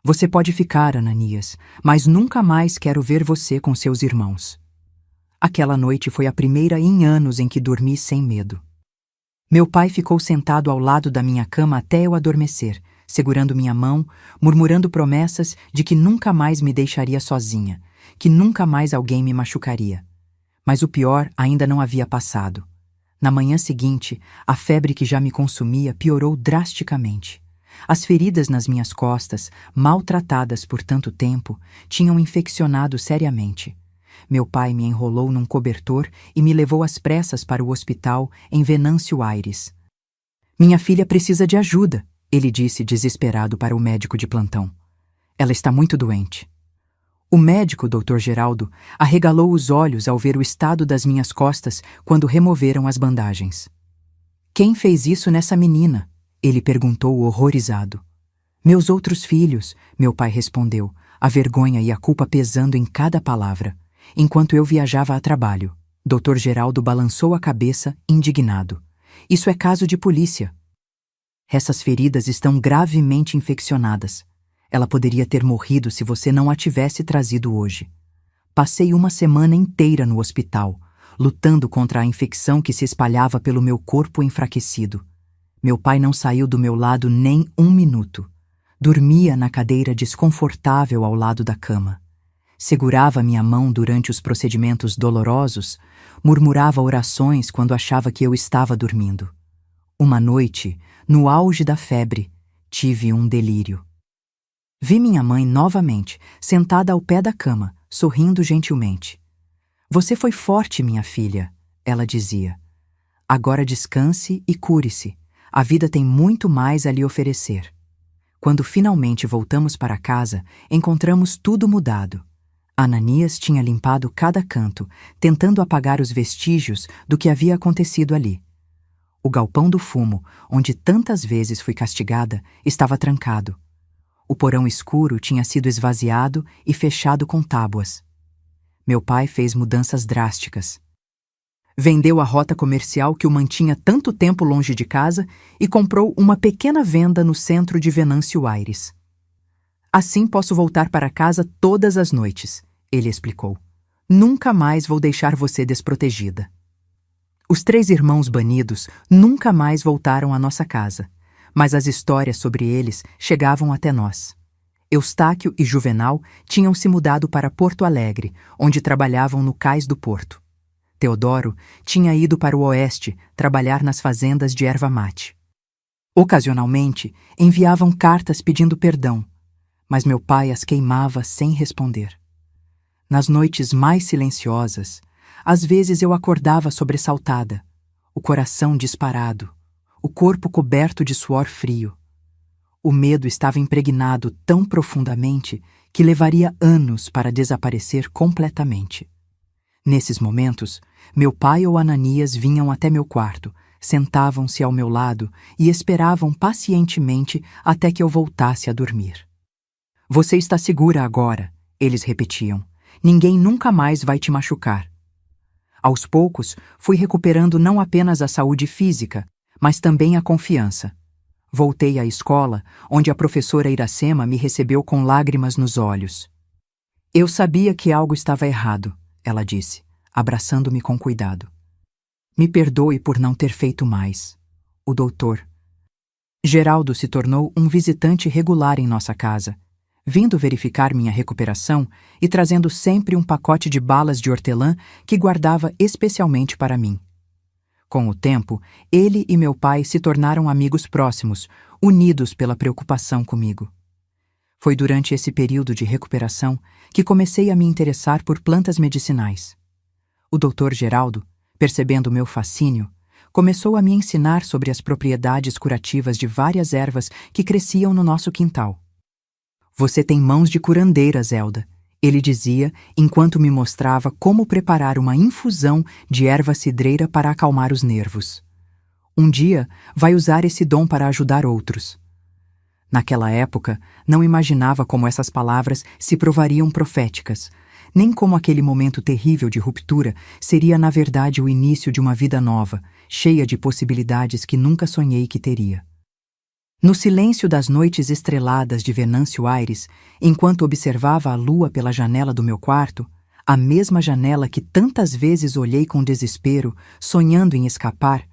Você pode ficar, Ananias, mas nunca mais quero ver você com seus irmãos. Aquela noite foi a primeira em anos em que dormi sem medo. Meu pai ficou sentado ao lado da minha cama até eu adormecer, segurando minha mão, murmurando promessas de que nunca mais me deixaria sozinha, que nunca mais alguém me machucaria. Mas o pior ainda não havia passado. Na manhã seguinte, a febre que já me consumia piorou drasticamente. As feridas nas minhas costas, maltratadas por tanto tempo, tinham infeccionado seriamente. Meu pai me enrolou num cobertor e me levou às pressas para o hospital em Venâncio Aires. Minha filha precisa de ajuda, ele disse desesperado para o médico de plantão. Ela está muito doente. O médico, Dr. Geraldo, arregalou os olhos ao ver o estado das minhas costas quando removeram as bandagens. Quem fez isso nessa menina? Ele perguntou horrorizado. Meus outros filhos, meu pai respondeu, a vergonha e a culpa pesando em cada palavra. Enquanto eu viajava a trabalho, Dr. Geraldo balançou a cabeça, indignado. Isso é caso de polícia. Essas feridas estão gravemente infeccionadas. Ela poderia ter morrido se você não a tivesse trazido hoje. Passei uma semana inteira no hospital, lutando contra a infecção que se espalhava pelo meu corpo enfraquecido. Meu pai não saiu do meu lado nem um minuto. Dormia na cadeira desconfortável ao lado da cama. Segurava minha mão durante os procedimentos dolorosos, murmurava orações quando achava que eu estava dormindo. Uma noite, no auge da febre, tive um delírio. Vi minha mãe novamente, sentada ao pé da cama, sorrindo gentilmente. Você foi forte, minha filha, ela dizia. Agora descanse e cure-se. A vida tem muito mais a lhe oferecer. Quando finalmente voltamos para casa, encontramos tudo mudado. Ananias tinha limpado cada canto, tentando apagar os vestígios do que havia acontecido ali. O galpão do fumo, onde tantas vezes fui castigada, estava trancado. O porão escuro tinha sido esvaziado e fechado com tábuas. Meu pai fez mudanças drásticas. Vendeu a rota comercial que o mantinha tanto tempo longe de casa e comprou uma pequena venda no centro de Venâncio Aires. Assim posso voltar para casa todas as noites, ele explicou. Nunca mais vou deixar você desprotegida. Os 3 irmãos banidos nunca mais voltaram à nossa casa, mas as histórias sobre eles chegavam até nós. Eustáquio e Juvenal tinham se mudado para Porto Alegre, onde trabalhavam no cais do porto. Teodoro tinha ido para o oeste trabalhar nas fazendas de erva mate. Ocasionalmente, enviavam cartas pedindo perdão, mas meu pai as queimava sem responder. Nas noites mais silenciosas, às vezes eu acordava sobressaltada, o coração disparado, o corpo coberto de suor frio. O medo estava impregnado tão profundamente que levaria anos para desaparecer completamente. Nesses momentos, meu pai ou Ananias vinham até meu quarto, sentavam-se ao meu lado e esperavam pacientemente até que eu voltasse a dormir. Você está segura agora, eles repetiam. Ninguém nunca mais vai te machucar. Aos poucos, fui recuperando não apenas a saúde física, mas também a confiança. Voltei à escola, onde a professora Iracema me recebeu com lágrimas nos olhos. Eu sabia que algo estava errado, ela disse, abraçando-me com cuidado. Me perdoe por não ter feito mais. O doutor Geraldo se tornou um visitante regular em nossa casa, vindo verificar minha recuperação e trazendo sempre um pacote de balas de hortelã que guardava especialmente para mim. Com o tempo, ele e meu pai se tornaram amigos próximos, unidos pela preocupação comigo. Foi durante esse período de recuperação que comecei a me interessar por plantas medicinais. O Dr. Geraldo, percebendo meu fascínio, começou a me ensinar sobre as propriedades curativas de várias ervas que cresciam no nosso quintal. Você tem mãos de curandeira, Zelda, ele dizia enquanto me mostrava como preparar uma infusão de erva cidreira para acalmar os nervos. Um dia vai usar esse dom para ajudar outros. Naquela época, não imaginava como essas palavras se provariam proféticas, nem como aquele momento terrível de ruptura seria na verdade o início de uma vida nova, cheia de possibilidades que nunca sonhei que teria. No silêncio das noites estreladas de Venâncio Aires, enquanto observava a lua pela janela do meu quarto, a mesma janela que tantas vezes olhei com desespero, sonhando em escapar,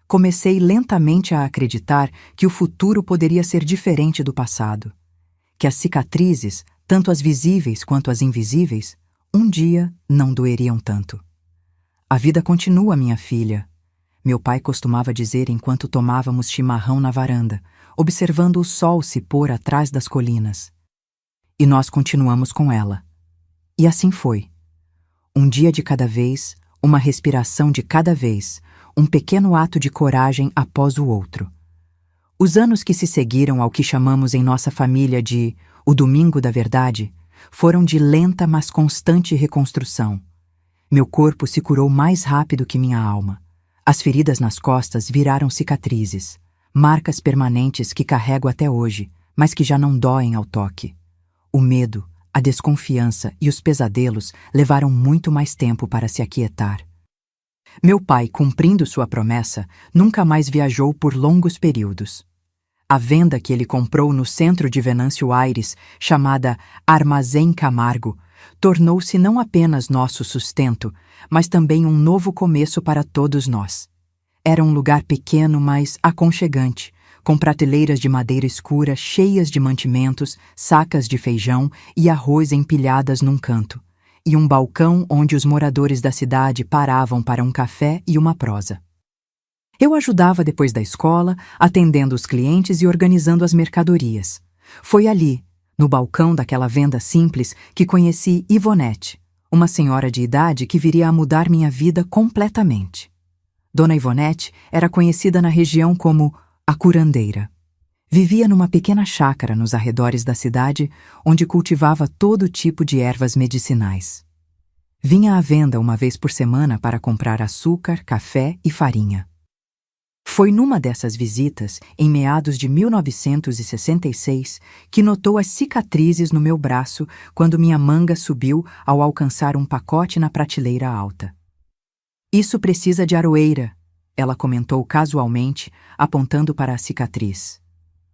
comecei lentamente a acreditar que o futuro poderia ser diferente do passado, que as cicatrizes, tanto as visíveis quanto as invisíveis, um dia não doeriam tanto. A vida continua, minha filha, meu pai costumava dizer enquanto tomávamos chimarrão na varanda, observando o sol se pôr atrás das colinas. E nós continuamos com ela. E assim foi. Um dia de cada vez, uma respiração de cada vez, um pequeno ato de coragem após o outro. Os anos que se seguiram ao que chamamos em nossa família de o Domingo da Verdade foram de lenta mas constante reconstrução. Meu corpo se curou mais rápido que minha alma. As feridas nas costas viraram cicatrizes, marcas permanentes que carrego até hoje, mas que já não doem ao toque. O medo, a desconfiança e os pesadelos levaram muito mais tempo para se aquietar. Meu pai, cumprindo sua promessa, nunca mais viajou por longos períodos. A venda que ele comprou no centro de Venâncio Aires, chamada Armazém Camargo, tornou-se não apenas nosso sustento, mas também um novo começo para todos nós. Era um lugar pequeno, mas aconchegante, com prateleiras de madeira escura cheias de mantimentos, sacas de feijão e arroz empilhadas num canto, e um balcão onde os moradores da cidade paravam para um café e uma prosa. Eu ajudava depois da escola, atendendo os clientes e organizando as mercadorias. Foi ali, no balcão daquela venda simples, que conheci Ivonete, uma senhora de idade que viria a mudar minha vida completamente. Dona Ivonete era conhecida na região como a curandeira. Vivia numa pequena chácara nos arredores da cidade, onde cultivava todo tipo de ervas medicinais. Vinha à venda uma vez por semana para comprar açúcar, café e farinha. Foi numa dessas visitas, em meados de 1966, que notou as cicatrizes no meu braço quando minha manga subiu ao alcançar um pacote na prateleira alta. Isso precisa de aroeira, ela comentou casualmente, apontando para a cicatriz.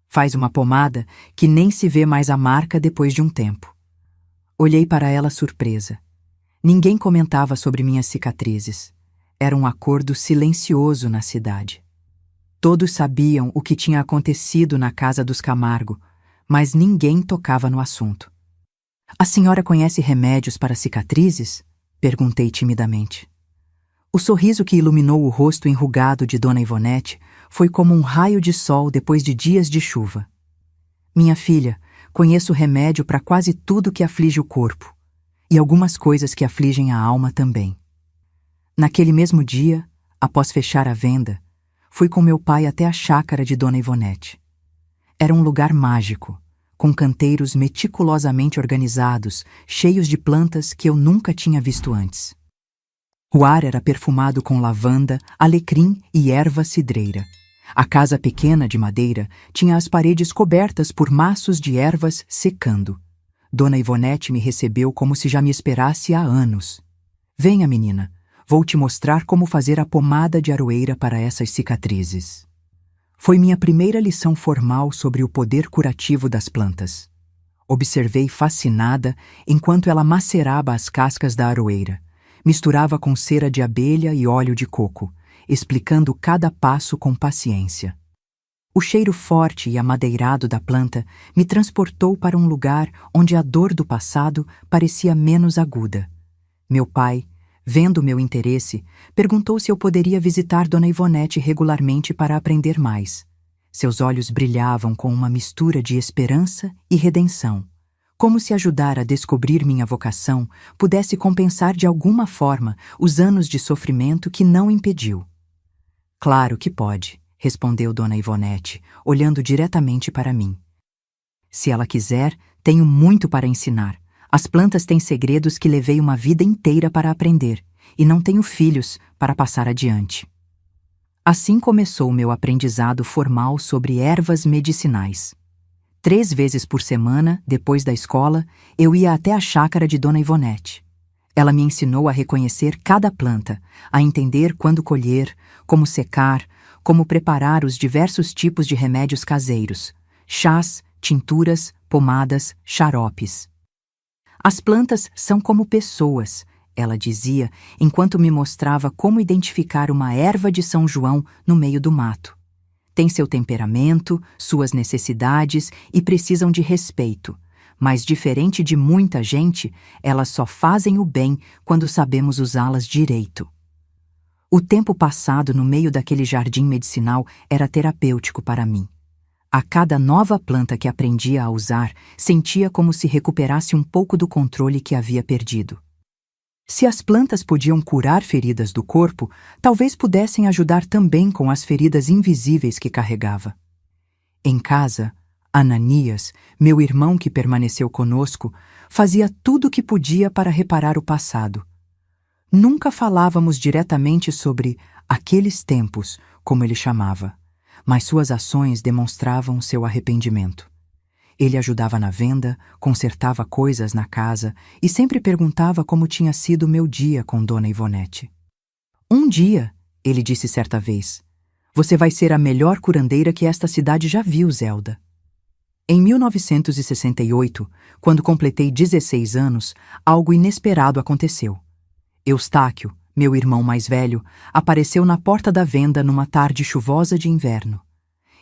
Faz uma pomada que nem se vê mais a marca depois de um tempo. Olhei para ela surpresa. Ninguém comentava sobre minhas cicatrizes. Era um acordo silencioso na cidade. Todos sabiam o que tinha acontecido na casa dos Camargo, mas ninguém tocava no assunto. A senhora conhece remédios para cicatrizes? Perguntei timidamente. O sorriso que iluminou o rosto enrugado de Dona Ivonete foi como um raio de sol depois de dias de chuva. Minha filha, conheço remédio para quase tudo que aflige o corpo, e algumas coisas que afligem a alma também. Naquele mesmo dia, após fechar a venda, fui com meu pai até a chácara de Dona Ivonete. Era um lugar mágico, com canteiros meticulosamente organizados, cheios de plantas que eu nunca tinha visto antes. O ar era perfumado com lavanda, alecrim e erva cidreira. A casa pequena de madeira tinha as paredes cobertas por maços de ervas secando. Dona Ivonete me recebeu como se já me esperasse há anos. Venha, menina. Vou te mostrar como fazer a pomada de aroeira para essas cicatrizes. Foi minha primeira lição formal sobre o poder curativo das plantas. Observei fascinada enquanto ela macerava as cascas da aroeira, misturava com cera de abelha e óleo de coco, explicando cada passo com paciência. O cheiro forte e amadeirado da planta me transportou para um lugar onde a dor do passado parecia menos aguda. Meu pai, vendo meu interesse, perguntou se eu poderia visitar Dona Ivonete regularmente para aprender mais. Seus olhos brilhavam com uma mistura de esperança e redenção, como se ajudar a descobrir minha vocação pudesse compensar de alguma forma os anos de sofrimento que não impediu. Claro que pode, respondeu Dona Ivonete, olhando diretamente para mim. Se ela quiser, tenho muito para ensinar. As plantas têm segredos que levei uma vida inteira para aprender, e não tenho filhos para passar adiante. Assim começou meu aprendizado formal sobre ervas medicinais. 3 vezes por semana, depois da escola, eu ia até a chácara de Dona Ivonete. Ela me ensinou a reconhecer cada planta, a entender quando colher, como secar, como preparar os diversos tipos de remédios caseiros, chás, tinturas, pomadas, xaropes. As plantas são como pessoas, ela dizia, enquanto me mostrava como identificar uma erva de São João no meio do mato. Tem seu temperamento, suas necessidades e precisam de respeito, mas diferente de muita gente, elas só fazem o bem quando sabemos usá-las direito. O tempo passado no meio daquele jardim medicinal era terapêutico para mim. A cada nova planta que aprendia a usar, sentia como se recuperasse um pouco do controle que havia perdido. Se as plantas podiam curar feridas do corpo, talvez pudessem ajudar também com as feridas invisíveis que carregava. Em casa, Ananias, meu irmão que permaneceu conosco, fazia tudo o que podia para reparar o passado. Nunca falávamos diretamente sobre aqueles tempos, como ele chamava, mas suas ações demonstravam seu arrependimento. Ele ajudava na venda, consertava coisas na casa e sempre perguntava como tinha sido meu dia com Dona Ivonete. Um dia, ele disse certa vez, você vai ser a melhor curandeira que esta cidade já viu, Zelda. Em 1968, quando completei 16 anos, algo inesperado aconteceu. Eustáquio, meu irmão mais velho, apareceu na porta da venda numa tarde chuvosa de inverno.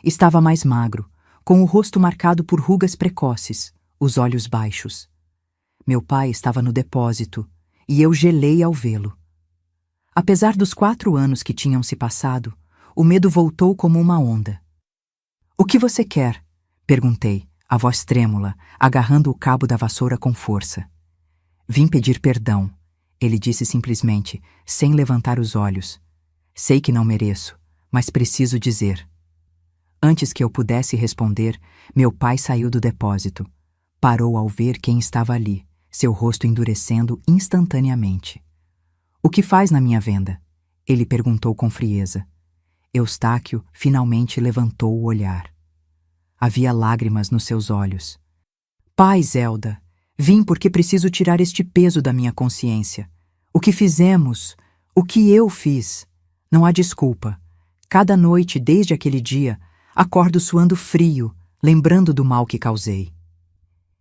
Estava mais magro, com o rosto marcado por rugas precoces, os olhos baixos. Meu pai estava no depósito, e eu gelei ao vê-lo. Apesar dos 4 anos que tinham se passado, o medo voltou como uma onda. — O que você quer? Perguntei, a voz trêmula, agarrando o cabo da vassoura com força. Vim pedir perdão, ele disse simplesmente, sem levantar os olhos. Sei que não mereço, mas preciso dizer. Antes que eu pudesse responder, meu pai saiu do depósito. Parou ao ver quem estava ali, seu rosto endurecendo instantaneamente. O que faz na minha venda? Ele perguntou com frieza. Eustáquio finalmente levantou o olhar. Havia lágrimas nos seus olhos. Pai, Zelda, vim porque preciso tirar este peso da minha consciência. O que fizemos, o que eu fiz. Não há desculpa. Cada noite, desde aquele dia, acordo suando frio, lembrando do mal que causei.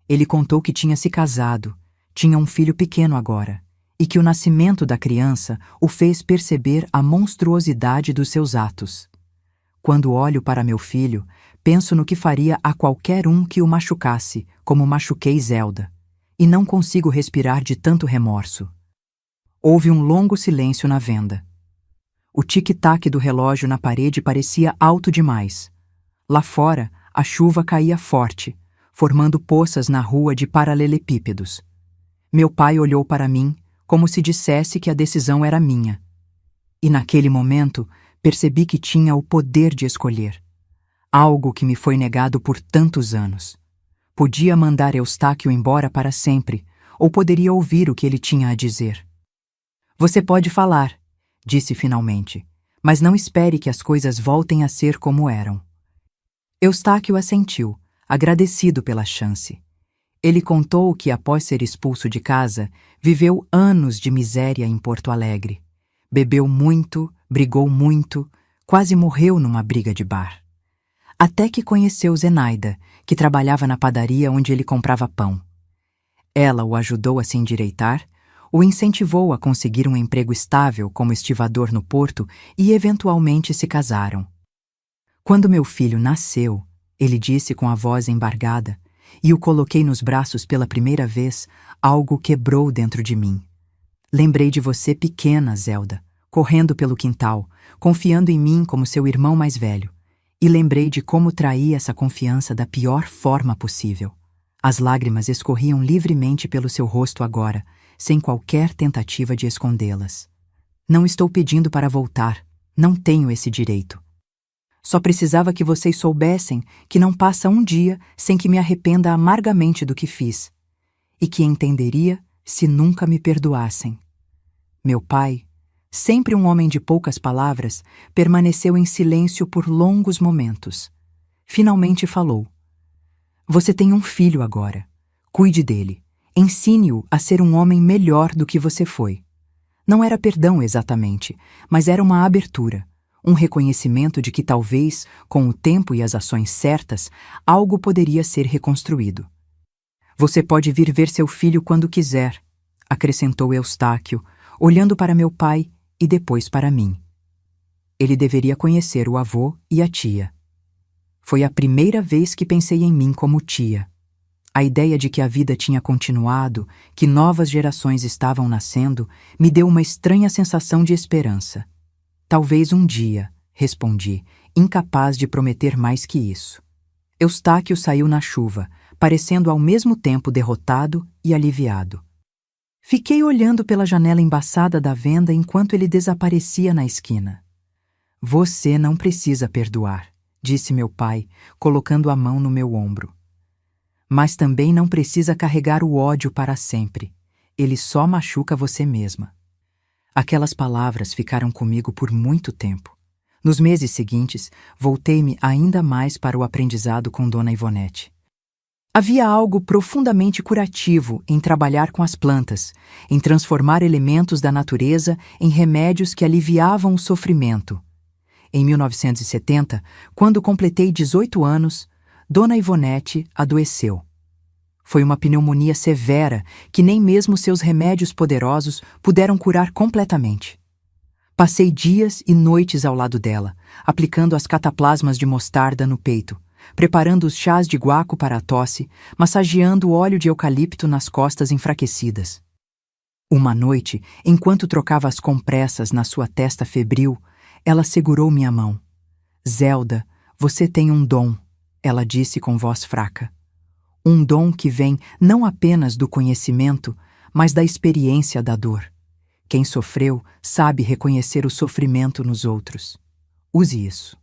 Ele contou que tinha se casado, tinha um filho pequeno agora, e que o nascimento da criança o fez perceber a monstruosidade dos seus atos. Quando olho para meu filho, penso no que faria a qualquer um que o machucasse, como machuquei Zelda, e não consigo respirar de tanto remorso. Houve um longo silêncio na venda. O tic-tac do relógio na parede parecia alto demais. Lá fora, a chuva caía forte, formando poças na rua de paralelepípedos. Meu pai olhou para mim, como se dissesse que a decisão era minha. E naquele momento, percebi que tinha o poder de escolher. Algo que me foi negado por tantos anos. Podia mandar Eustáquio embora para sempre, ou poderia ouvir o que ele tinha a dizer. Você pode falar, disse finalmente, mas não espere que as coisas voltem a ser como eram. Eustáquio assentiu, agradecido pela chance. Ele contou que, após ser expulso de casa, viveu anos de miséria em Porto Alegre. Bebeu muito, brigou muito, quase morreu numa briga de bar. Até que conheceu Zenaida, que trabalhava na padaria onde ele comprava pão. Ela o ajudou a se endireitar, O incentivou a conseguir um emprego estável como estivador no porto e eventualmente se casaram. Quando meu filho nasceu, ele disse com a voz embargada, e o coloquei nos braços pela primeira vez, algo quebrou dentro de mim. Lembrei de você pequena, Zelda, correndo pelo quintal, confiando em mim como seu irmão mais velho, e lembrei de como traí essa confiança da pior forma possível. As lágrimas escorriam livremente pelo seu rosto agora, sem qualquer tentativa de escondê-las. Não estou pedindo para voltar, não tenho esse direito. Só precisava que vocês soubessem que não passa um dia sem que me arrependa amargamente do que fiz, e que entenderia se nunca me perdoassem. Meu pai, sempre um homem de poucas palavras, permaneceu em silêncio por longos momentos. Finalmente falou: Você tem um filho agora. Cuide dele. Ensine-o a ser um homem melhor do que você foi. Não era perdão exatamente, mas era uma abertura, um reconhecimento de que talvez, com o tempo e as ações certas, algo poderia ser reconstruído. Você pode vir ver seu filho quando quiser, acrescentou Eustáquio, olhando para meu pai e depois para mim. Ele deveria conhecer o avô e a tia. Foi a primeira vez que pensei em mim como tia. A ideia de que a vida tinha continuado, que novas gerações estavam nascendo, me deu uma estranha sensação de esperança. Talvez um dia, respondi, incapaz de prometer mais que isso. Eustáquio saiu na chuva, parecendo ao mesmo tempo derrotado e aliviado. Fiquei olhando pela janela embaçada da venda enquanto ele desaparecia na esquina. Você não precisa perdoar, disse meu pai, colocando a mão no meu ombro. Mas também não precisa carregar o ódio para sempre. Ele só machuca você mesma. Aquelas palavras ficaram comigo por muito tempo. Nos meses seguintes, voltei-me ainda mais para o aprendizado com Dona Ivonete. Havia algo profundamente curativo em trabalhar com as plantas, em transformar elementos da natureza em remédios que aliviavam o sofrimento. Em 1970, quando completei 18 anos, Dona Ivonete adoeceu. Foi uma pneumonia severa que nem mesmo seus remédios poderosos puderam curar completamente. Passei dias e noites ao lado dela, aplicando as cataplasmas de mostarda no peito, preparando os chás de guaco para a tosse, massageando o óleo de eucalipto nas costas enfraquecidas. Uma noite, enquanto trocava as compressas na sua testa febril, ela segurou minha mão. Zelda, você tem um dom, ela disse com voz fraca. Um dom que vem não apenas do conhecimento, mas da experiência da dor. Quem sofreu sabe reconhecer o sofrimento nos outros. Use isso.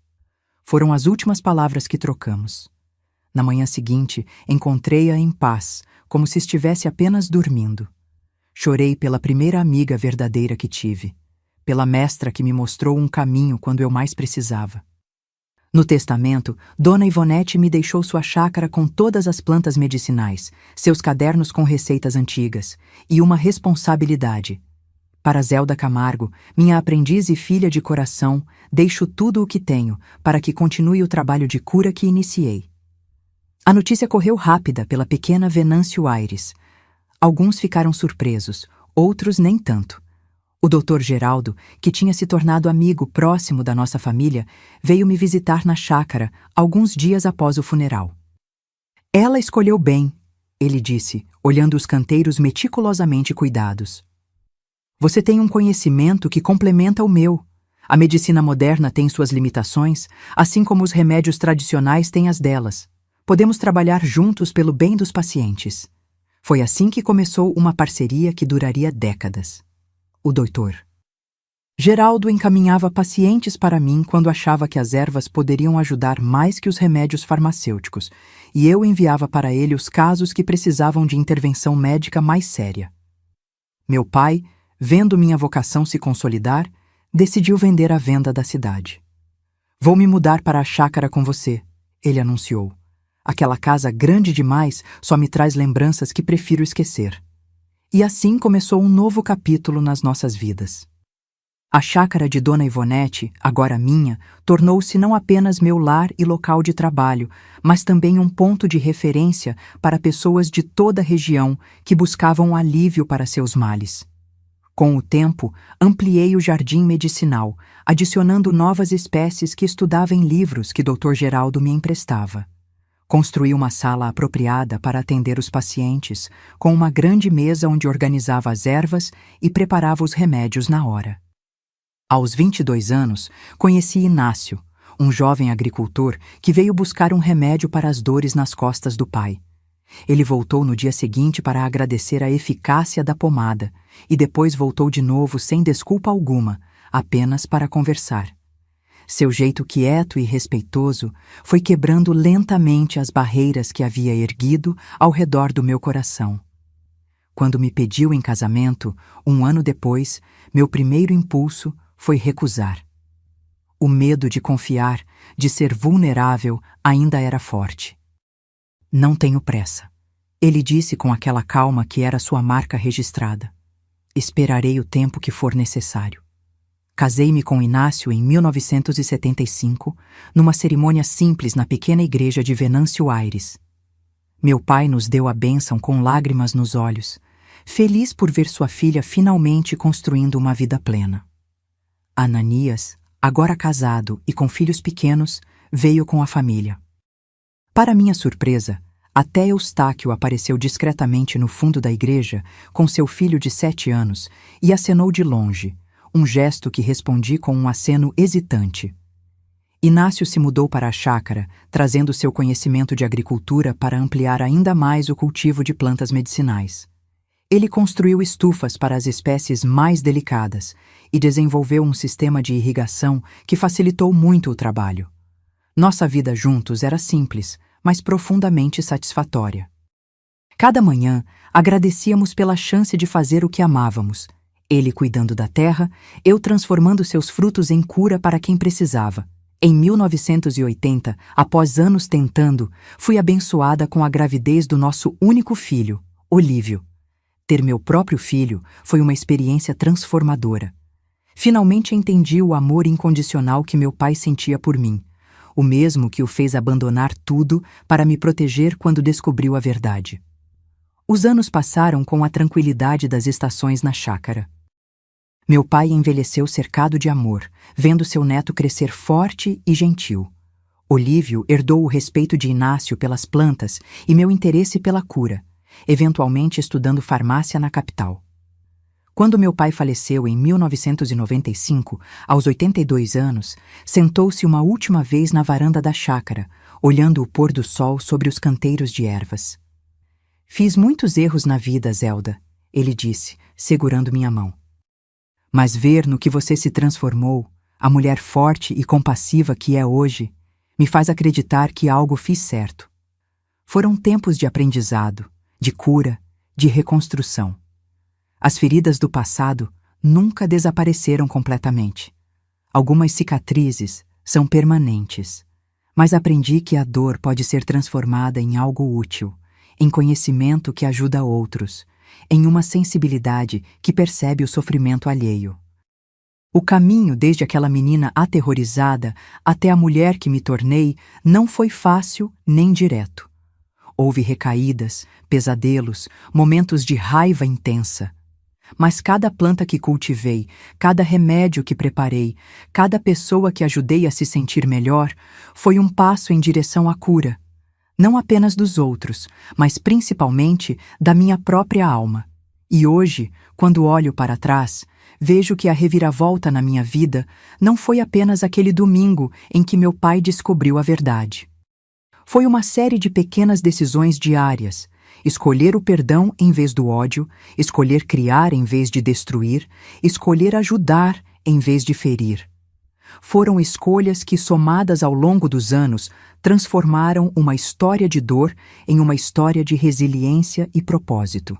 Foram as últimas palavras que trocamos. Na manhã seguinte, encontrei-a em paz, como se estivesse apenas dormindo. Chorei pela primeira amiga verdadeira que tive, pela mestra que me mostrou um caminho quando eu mais precisava. No testamento, Dona Ivonete me deixou sua chácara com todas as plantas medicinais, seus cadernos com receitas antigas e uma responsabilidade. Para Zelda Camargo, minha aprendiz e filha de coração, deixo tudo o que tenho para que continue o trabalho de cura que iniciei. A notícia correu rápida pela pequena Venâncio Aires. Alguns ficaram surpresos, outros nem tanto. O Dr. Geraldo, que tinha se tornado amigo próximo da nossa família, veio me visitar na chácara alguns dias após o funeral. Ela escolheu bem, ele disse, olhando os canteiros meticulosamente cuidados. Você tem um conhecimento que complementa o meu. A medicina moderna tem suas limitações, assim como os remédios tradicionais têm as delas. Podemos trabalhar juntos pelo bem dos pacientes. Foi assim que começou uma parceria que duraria décadas. O doutor Geraldo encaminhava pacientes para mim quando achava que as ervas poderiam ajudar mais que os remédios farmacêuticos, e eu enviava para ele os casos que precisavam de intervenção médica mais séria. Meu pai, vendo minha vocação se consolidar, decidiu vender a venda da cidade. Vou me mudar para a chácara com você, ele anunciou. Aquela casa grande demais só me traz lembranças que prefiro esquecer. E assim começou um novo capítulo nas nossas vidas. A chácara de Dona Ivonete, agora minha, tornou-se não apenas meu lar e local de trabalho, mas também um ponto de referência para pessoas de toda a região que buscavam alívio para seus males. Com o tempo, ampliei o jardim medicinal, adicionando novas espécies que estudava em livros que Dr. Geraldo me emprestava. Construí uma sala apropriada para atender os pacientes, com uma grande mesa onde organizava as ervas e preparava os remédios na hora. Aos 22 anos, conheci Inácio, um jovem agricultor que veio buscar um remédio para as dores nas costas do pai. Ele voltou no dia seguinte para agradecer a eficácia da pomada e depois voltou de novo sem desculpa alguma, apenas para conversar. Seu jeito quieto e respeitoso foi quebrando lentamente as barreiras que havia erguido ao redor do meu coração. Quando me pediu em casamento, 1 ano depois, meu primeiro impulso foi recusar. O medo de confiar, de ser vulnerável, ainda era forte. Não tenho pressa, ele disse com aquela calma que era sua marca registrada. Esperarei o tempo que for necessário. Casei-me com Inácio em 1975, numa cerimônia simples na pequena igreja de Venâncio Aires. Meu pai nos deu a bênção com lágrimas nos olhos, feliz por ver sua filha finalmente construindo uma vida plena. Ananias, agora casado e com filhos pequenos, veio com a família. Para minha surpresa, até Eustáquio apareceu discretamente no fundo da igreja com seu filho de 7 anos e acenou de longe, um gesto que respondi com um aceno hesitante. Inácio se mudou para a chácara, trazendo seu conhecimento de agricultura para ampliar ainda mais o cultivo de plantas medicinais. Ele construiu estufas para as espécies mais delicadas e desenvolveu um sistema de irrigação que facilitou muito o trabalho. Nossa vida juntos era simples, mas profundamente satisfatória. Cada manhã, agradecíamos pela chance de fazer o que amávamos, ele cuidando da terra, eu transformando seus frutos em cura para quem precisava. Em 1980, após anos tentando, fui abençoada com a gravidez do nosso único filho, Olívio. Ter meu próprio filho foi uma experiência transformadora. Finalmente entendi o amor incondicional que meu pai sentia por mim, o mesmo que o fez abandonar tudo para me proteger quando descobriu a verdade. Os anos passaram com a tranquilidade das estações na chácara. Meu pai envelheceu cercado de amor, vendo seu neto crescer forte e gentil. Olívio herdou o respeito de Inácio pelas plantas e meu interesse pela cura, eventualmente estudando farmácia na capital. Quando meu pai faleceu em 1995, aos 82 anos, sentou-se uma última vez na varanda da chácara, olhando o pôr do sol sobre os canteiros de ervas. Fiz muitos erros na vida, Zelda, ele disse, segurando minha mão. Mas ver no que você se transformou, a mulher forte e compassiva que é hoje, me faz acreditar que algo fiz certo. Foram tempos de aprendizado, de cura, de reconstrução. As feridas do passado nunca desapareceram completamente. Algumas cicatrizes são permanentes, mas aprendi que a dor pode ser transformada em algo útil, em conhecimento que ajuda outros, em uma sensibilidade que percebe o sofrimento alheio. O caminho desde aquela menina aterrorizada até a mulher que me tornei não foi fácil nem direto. Houve recaídas, pesadelos, momentos de raiva intensa. Mas cada planta que cultivei, cada remédio que preparei, cada pessoa que ajudei a se sentir melhor, foi um passo em direção à cura. Não apenas dos outros, mas principalmente da minha própria alma. E hoje, quando olho para trás, vejo que a reviravolta na minha vida não foi apenas aquele domingo em que meu pai descobriu a verdade. Foi uma série de pequenas decisões diárias, escolher o perdão em vez do ódio, escolher criar em vez de destruir, escolher ajudar em vez de ferir. Foram escolhas que, somadas ao longo dos anos, transformaram uma história de dor em uma história de resiliência e propósito.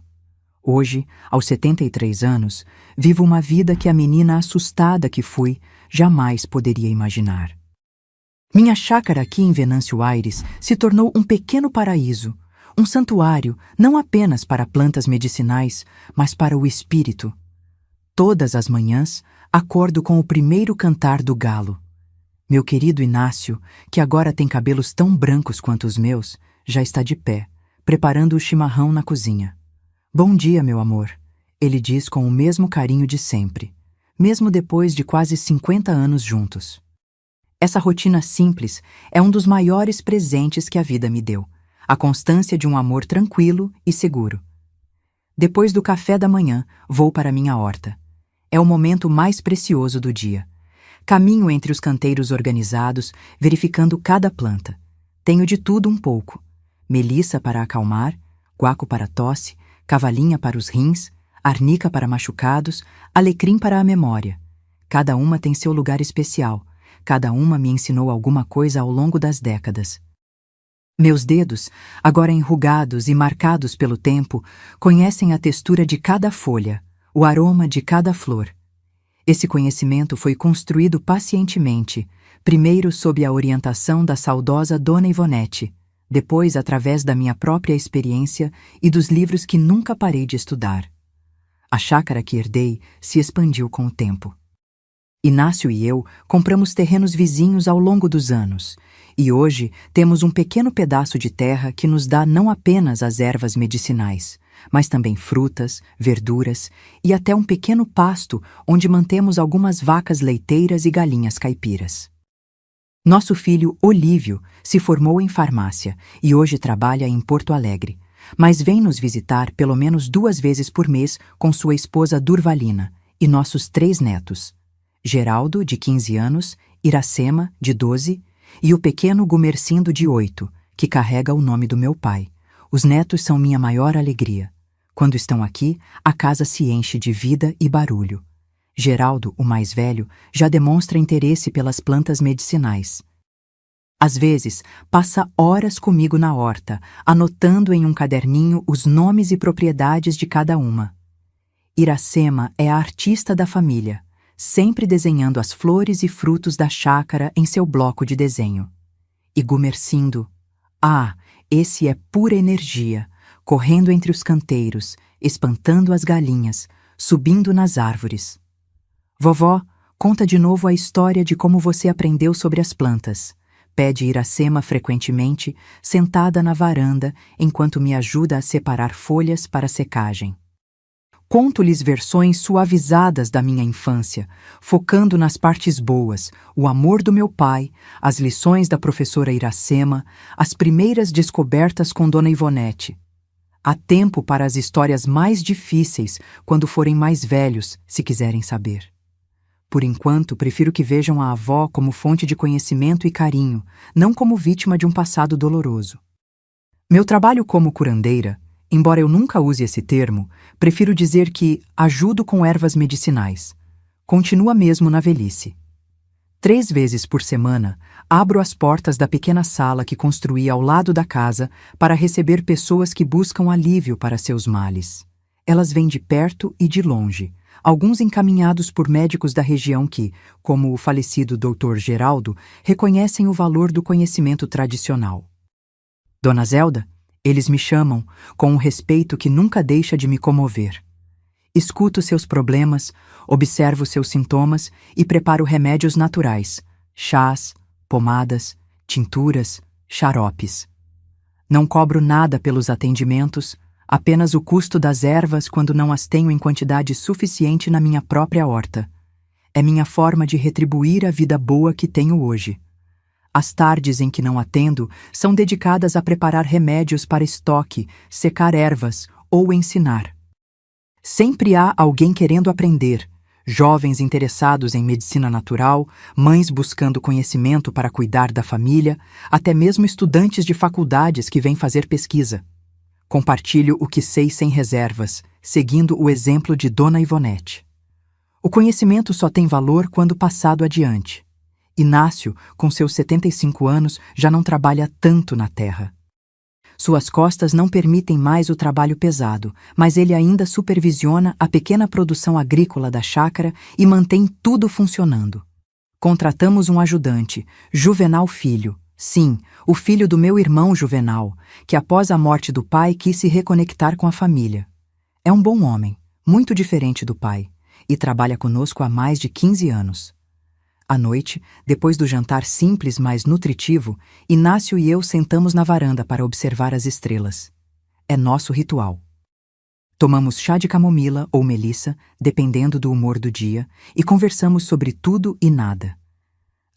Hoje, aos 73 anos, vivo uma vida que a menina assustada que fui jamais poderia imaginar. Minha chácara aqui em Venâncio Aires se tornou um pequeno paraíso, um santuário não apenas para plantas medicinais, mas para o espírito. Todas as manhãs, acordo com o primeiro cantar do galo. Meu querido Inácio, que agora tem cabelos tão brancos quanto os meus, já está de pé, preparando o chimarrão na cozinha. Bom dia, meu amor. ele diz com o mesmo carinho de sempre, mesmo depois de quase 50 anos juntos. Essa rotina simples é um dos maiores presentes que a vida me deu, a constância de um amor tranquilo e seguro. Depois do café da manhã, vou para minha horta. É o momento mais precioso do dia. Caminho entre os canteiros organizados, verificando cada planta. Tenho de tudo um pouco. Melissa para acalmar, guaco para tosse, cavalinha para os rins, arnica para machucados, alecrim para a memória. Cada uma tem seu lugar especial. Cada uma me ensinou alguma coisa ao longo das décadas. Meus dedos, agora enrugados e marcados pelo tempo, conhecem a textura de cada folha, o aroma de cada flor. Esse conhecimento foi construído pacientemente, primeiro sob a orientação da saudosa Dona Ivonete, depois através da minha própria experiência e dos livros que nunca parei de estudar. A chácara que herdei se expandiu com o tempo. Inácio e eu compramos terrenos vizinhos ao longo dos anos, e hoje temos um pequeno pedaço de terra que nos dá não apenas as ervas medicinais, mas também frutas, verduras e até um pequeno pasto onde mantemos algumas vacas leiteiras e galinhas caipiras. Nosso filho Olívio se formou em farmácia e hoje trabalha em Porto Alegre, mas vem nos visitar pelo menos 2 vezes por mês com sua esposa Durvalina e nossos 3 netos. Geraldo, de 15 anos, Iracema, de 12, e o pequeno Gumercindo, de 8, que carrega o nome do meu pai. Os netos são minha maior alegria. Quando estão aqui, a casa se enche de vida e barulho. Geraldo, o mais velho, já demonstra interesse pelas plantas medicinais. Às vezes, passa horas comigo na horta, anotando em um caderninho os nomes e propriedades de cada uma. Iracema é a artista da família, sempre desenhando as flores e frutos da chácara em seu bloco de desenho. E Gumercindo, esse é pura energia, correndo entre os canteiros, espantando as galinhas, subindo nas árvores. Vovó, conta de novo a história de como você aprendeu sobre as plantas. Pede Iracema frequentemente, sentada na varanda, enquanto me ajuda a separar folhas para secagem. Conto-lhes versões suavizadas da minha infância, focando nas partes boas, o amor do meu pai, as lições da professora Iracema, as primeiras descobertas com Dona Ivonete. Há tempo para as histórias mais difíceis, quando forem mais velhos, se quiserem saber. Por enquanto, prefiro que vejam a avó como fonte de conhecimento e carinho, não como vítima de um passado doloroso. Meu trabalho como curandeira, embora eu nunca use esse termo, prefiro dizer que ajudo com ervas medicinais. Continua mesmo na velhice. 3 vezes por semana, abro as portas da pequena sala que construí ao lado da casa para receber pessoas que buscam alívio para seus males. Elas vêm de perto e de longe, alguns encaminhados por médicos da região que, como o falecido Dr. Geraldo, reconhecem o valor do conhecimento tradicional. Dona Zelda, eles me chamam, com um respeito que nunca deixa de me comover. Escuto seus problemas, observo seus sintomas e preparo remédios naturais, chás, pomadas, tinturas, xaropes. Não cobro nada pelos atendimentos, apenas o custo das ervas quando não as tenho em quantidade suficiente na minha própria horta. É minha forma de retribuir a vida boa que tenho hoje. As tardes em que não atendo são dedicadas a preparar remédios para estoque, secar ervas ou ensinar. Sempre há alguém querendo aprender, jovens interessados em medicina natural, mães buscando conhecimento para cuidar da família, até mesmo estudantes de faculdades que vêm fazer pesquisa. Compartilho o que sei sem reservas, seguindo o exemplo de Dona Ivonete. O conhecimento só tem valor quando passado adiante. Inácio, com seus 75 anos, já não trabalha tanto na terra. Suas costas não permitem mais o trabalho pesado, mas ele ainda supervisiona a pequena produção agrícola da chácara e mantém tudo funcionando. Contratamos um ajudante, Juvenal Filho. Sim, o filho do meu irmão Juvenal, que após a morte do pai quis se reconectar com a família. É um bom homem, muito diferente do pai, e trabalha conosco há mais de 15 anos. À noite, depois do jantar simples mas nutritivo, Inácio e eu sentamos na varanda para observar as estrelas. É nosso ritual. Tomamos chá de camomila ou melissa, dependendo do humor do dia, e conversamos sobre tudo e nada.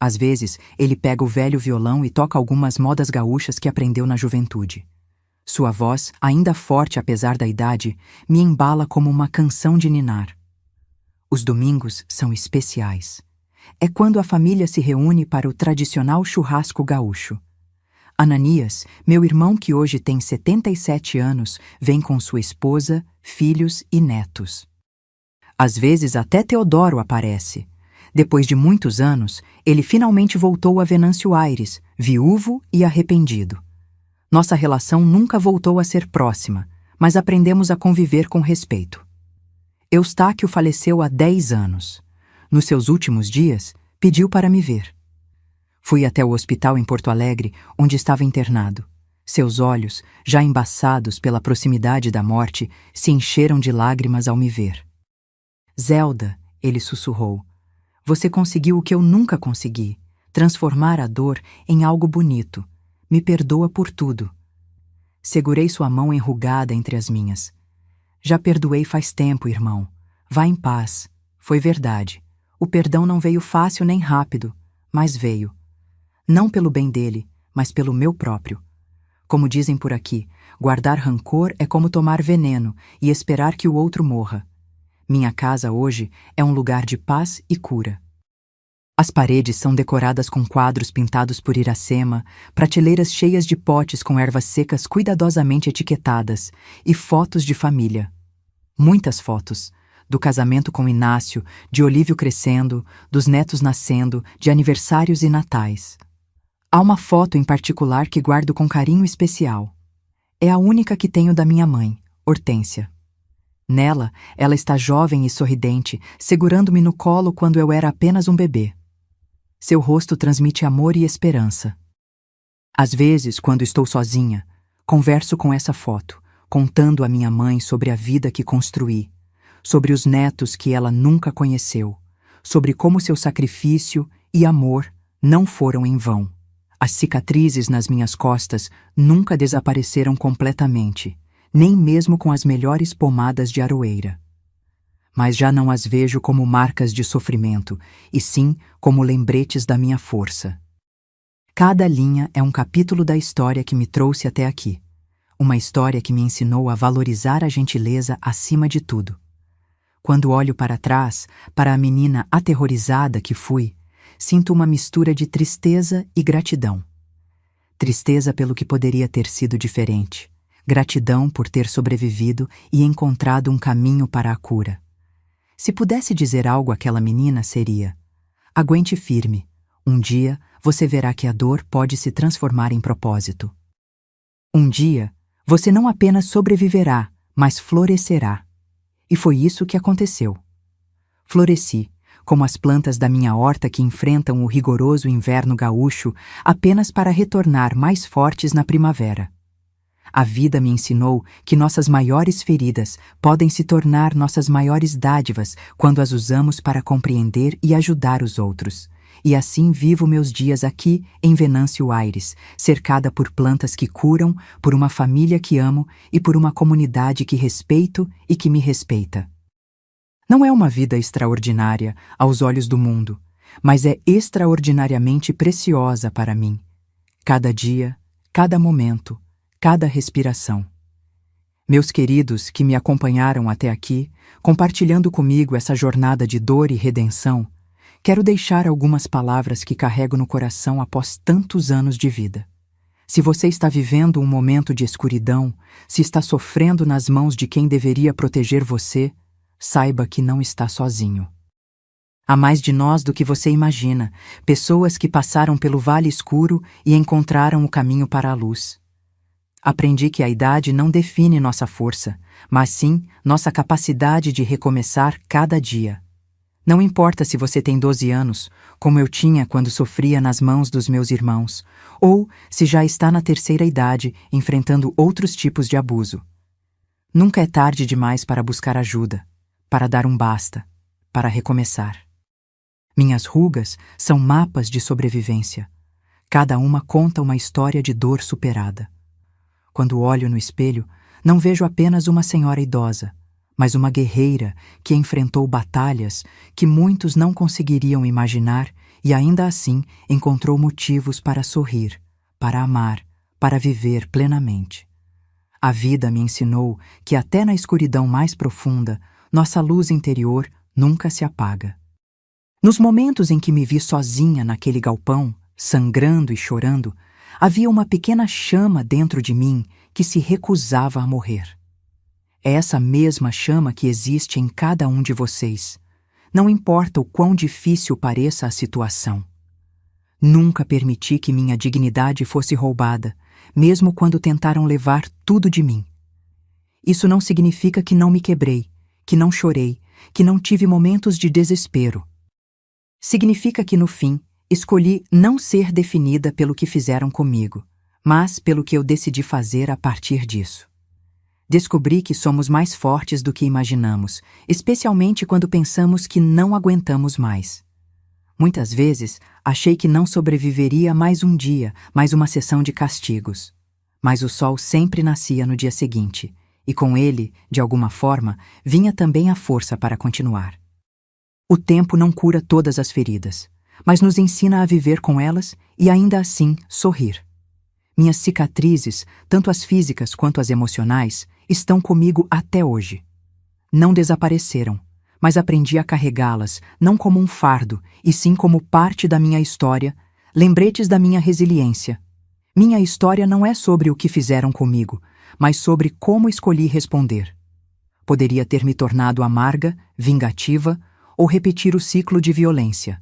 Às vezes, ele pega o velho violão e toca algumas modas gaúchas que aprendeu na juventude. Sua voz, ainda forte apesar da idade, me embala como uma canção de ninar. Os domingos são especiais. É quando a família se reúne para o tradicional churrasco gaúcho. Ananias, meu irmão que hoje tem 77 anos, vem com sua esposa, filhos e netos. Às vezes até Teodoro aparece. Depois de muitos anos, ele finalmente voltou a Venâncio Aires, viúvo e arrependido. Nossa relação nunca voltou a ser próxima, mas aprendemos a conviver com respeito. Eustáquio faleceu há 10 anos. Nos seus últimos dias, pediu para me ver. Fui até o hospital em Porto Alegre, onde estava internado. Seus olhos, já embaçados pela proximidade da morte, se encheram de lágrimas ao me ver. Zelda, ele sussurrou, você conseguiu o que eu nunca consegui, transformar a dor em algo bonito. Me perdoa por tudo. Segurei sua mão enrugada entre as minhas. Já perdoei faz tempo, irmão. Vá em paz. Foi verdade. O perdão não veio fácil nem rápido, mas veio. Não pelo bem dele, mas pelo meu próprio. Como dizem por aqui, guardar rancor é como tomar veneno e esperar que o outro morra. Minha casa hoje é um lugar de paz e cura. As paredes são decoradas com quadros pintados por Iracema, prateleiras cheias de potes com ervas secas cuidadosamente etiquetadas e fotos de família. Muitas fotos. Do casamento com Inácio, de Olívio crescendo, dos netos nascendo, de aniversários e natais. Há uma foto em particular que guardo com carinho especial. É a única que tenho da minha mãe, Hortência. Nela, ela está jovem e sorridente, segurando-me no colo quando eu era apenas um bebê. Seu rosto transmite amor e esperança. Às vezes, quando estou sozinha, converso com essa foto, contando à minha mãe sobre a vida que construí, sobre os netos que ela nunca conheceu, sobre como seu sacrifício e amor não foram em vão. As cicatrizes nas minhas costas nunca desapareceram completamente, nem mesmo com as melhores pomadas de aroeira. Mas já não as vejo como marcas de sofrimento, e sim como lembretes da minha força. Cada linha é um capítulo da história que me trouxe até aqui. Uma história que me ensinou a valorizar a gentileza acima de tudo. Quando olho para trás, para a menina aterrorizada que fui, sinto uma mistura de tristeza e gratidão. Tristeza pelo que poderia ter sido diferente. Gratidão por ter sobrevivido e encontrado um caminho para a cura. Se pudesse dizer algo àquela menina, seria: aguente firme. Um dia, você verá que a dor pode se transformar em propósito. Um dia, você não apenas sobreviverá, mas florescerá. E foi isso que aconteceu. Floresci, como as plantas da minha horta que enfrentam o rigoroso inverno gaúcho apenas para retornar mais fortes na primavera. A vida me ensinou que nossas maiores feridas podem se tornar nossas maiores dádivas quando as usamos para compreender e ajudar os outros. E assim vivo meus dias aqui em Venâncio Aires, cercada por plantas que curam, por uma família que amo e por uma comunidade que respeito e que me respeita. Não é uma vida extraordinária aos olhos do mundo, mas é extraordinariamente preciosa para mim. Cada dia, cada momento, cada respiração. Meus queridos que me acompanharam até aqui, compartilhando comigo essa jornada de dor e redenção, quero deixar algumas palavras que carrego no coração após tantos anos de vida. Se você está vivendo um momento de escuridão, se está sofrendo nas mãos de quem deveria proteger você, saiba que não está sozinho. Há mais de nós do que você imagina, pessoas que passaram pelo vale escuro e encontraram o caminho para a luz. Aprendi que a idade não define nossa força, mas sim nossa capacidade de recomeçar cada dia. Não importa se você tem 12 anos, como eu tinha quando sofria nas mãos dos meus irmãos, ou se já está na terceira idade, enfrentando outros tipos de abuso. Nunca é tarde demais para buscar ajuda, para dar um basta, para recomeçar. Minhas rugas são mapas de sobrevivência. Cada uma conta uma história de dor superada. Quando olho no espelho, Não vejo apenas uma senhora idosa, mas uma guerreira que enfrentou batalhas que muitos não conseguiriam imaginar e ainda assim encontrou motivos para sorrir, para amar, para viver plenamente. A vida me ensinou que até na escuridão mais profunda, nossa luz interior nunca se apaga. Nos momentos em que me vi sozinha naquele galpão, sangrando e chorando, havia uma pequena chama dentro de mim que se recusava a morrer. É essa mesma chama que existe em cada um de vocês. Não importa o quão difícil pareça a situação. Nunca permiti que minha dignidade fosse roubada, mesmo quando tentaram levar tudo de mim. Isso não significa que não me quebrei, que não chorei, que não tive momentos de desespero. Significa que, no fim, escolhi não ser definida pelo que fizeram comigo, mas pelo que eu decidi fazer a partir disso. Descobri que somos mais fortes do que imaginamos, especialmente quando pensamos que não aguentamos mais. Muitas vezes, achei que não sobreviveria mais um dia, mais uma sessão de castigos. Mas o sol sempre nascia no dia seguinte, e com ele, de alguma forma, vinha também a força para continuar. O tempo não cura todas as feridas, mas nos ensina a viver com elas e ainda assim sorrir. Minhas cicatrizes, tanto as físicas quanto as emocionais, estão comigo até hoje. Não desapareceram, mas aprendi a carregá-las não como um fardo, e sim como parte da minha história, lembretes da minha resiliência. Minha história não é sobre o que fizeram comigo, mas sobre como escolhi responder. Poderia ter me tornado amarga, vingativa, ou repetir o ciclo de violência.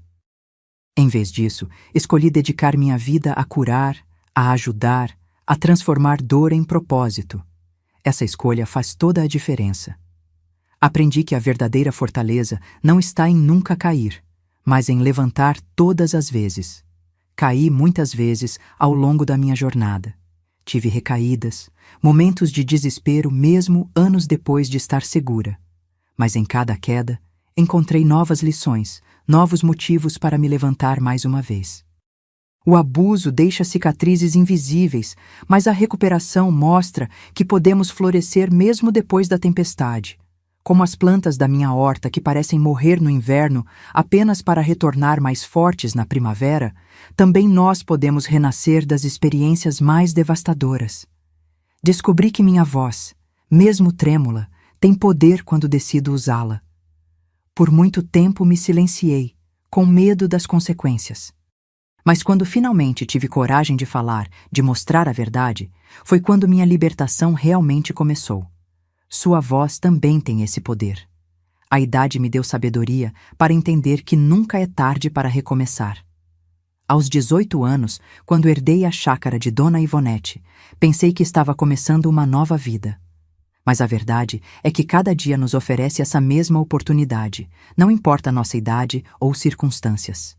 Em vez disso, escolhi dedicar minha vida a curar, a ajudar, a transformar dor em propósito. Essa escolha faz toda a diferença. Aprendi que a verdadeira fortaleza não está em nunca cair, mas em levantar todas as vezes. Caí muitas vezes ao longo da minha jornada. Tive recaídas, momentos de desespero mesmo anos depois de estar segura. Mas em cada queda, encontrei novas lições, novos motivos para me levantar mais uma vez. O abuso deixa cicatrizes invisíveis, mas a recuperação mostra que podemos florescer mesmo depois da tempestade. Como as plantas da minha horta que parecem morrer no inverno apenas para retornar mais fortes na primavera, também nós podemos renascer das experiências mais devastadoras. Descobri que minha voz, mesmo trêmula, tem poder quando decido usá-la. Por muito tempo me silenciei, com medo das consequências. Mas quando finalmente tive coragem de falar, de mostrar a verdade, foi quando minha libertação realmente começou. Sua voz também tem esse poder. A idade me deu sabedoria para entender que nunca é tarde para recomeçar. Aos 18 anos, quando herdei a chácara de Dona Ivonete, pensei que estava começando uma nova vida. Mas a verdade é que cada dia nos oferece essa mesma oportunidade, não importa a nossa idade ou circunstâncias.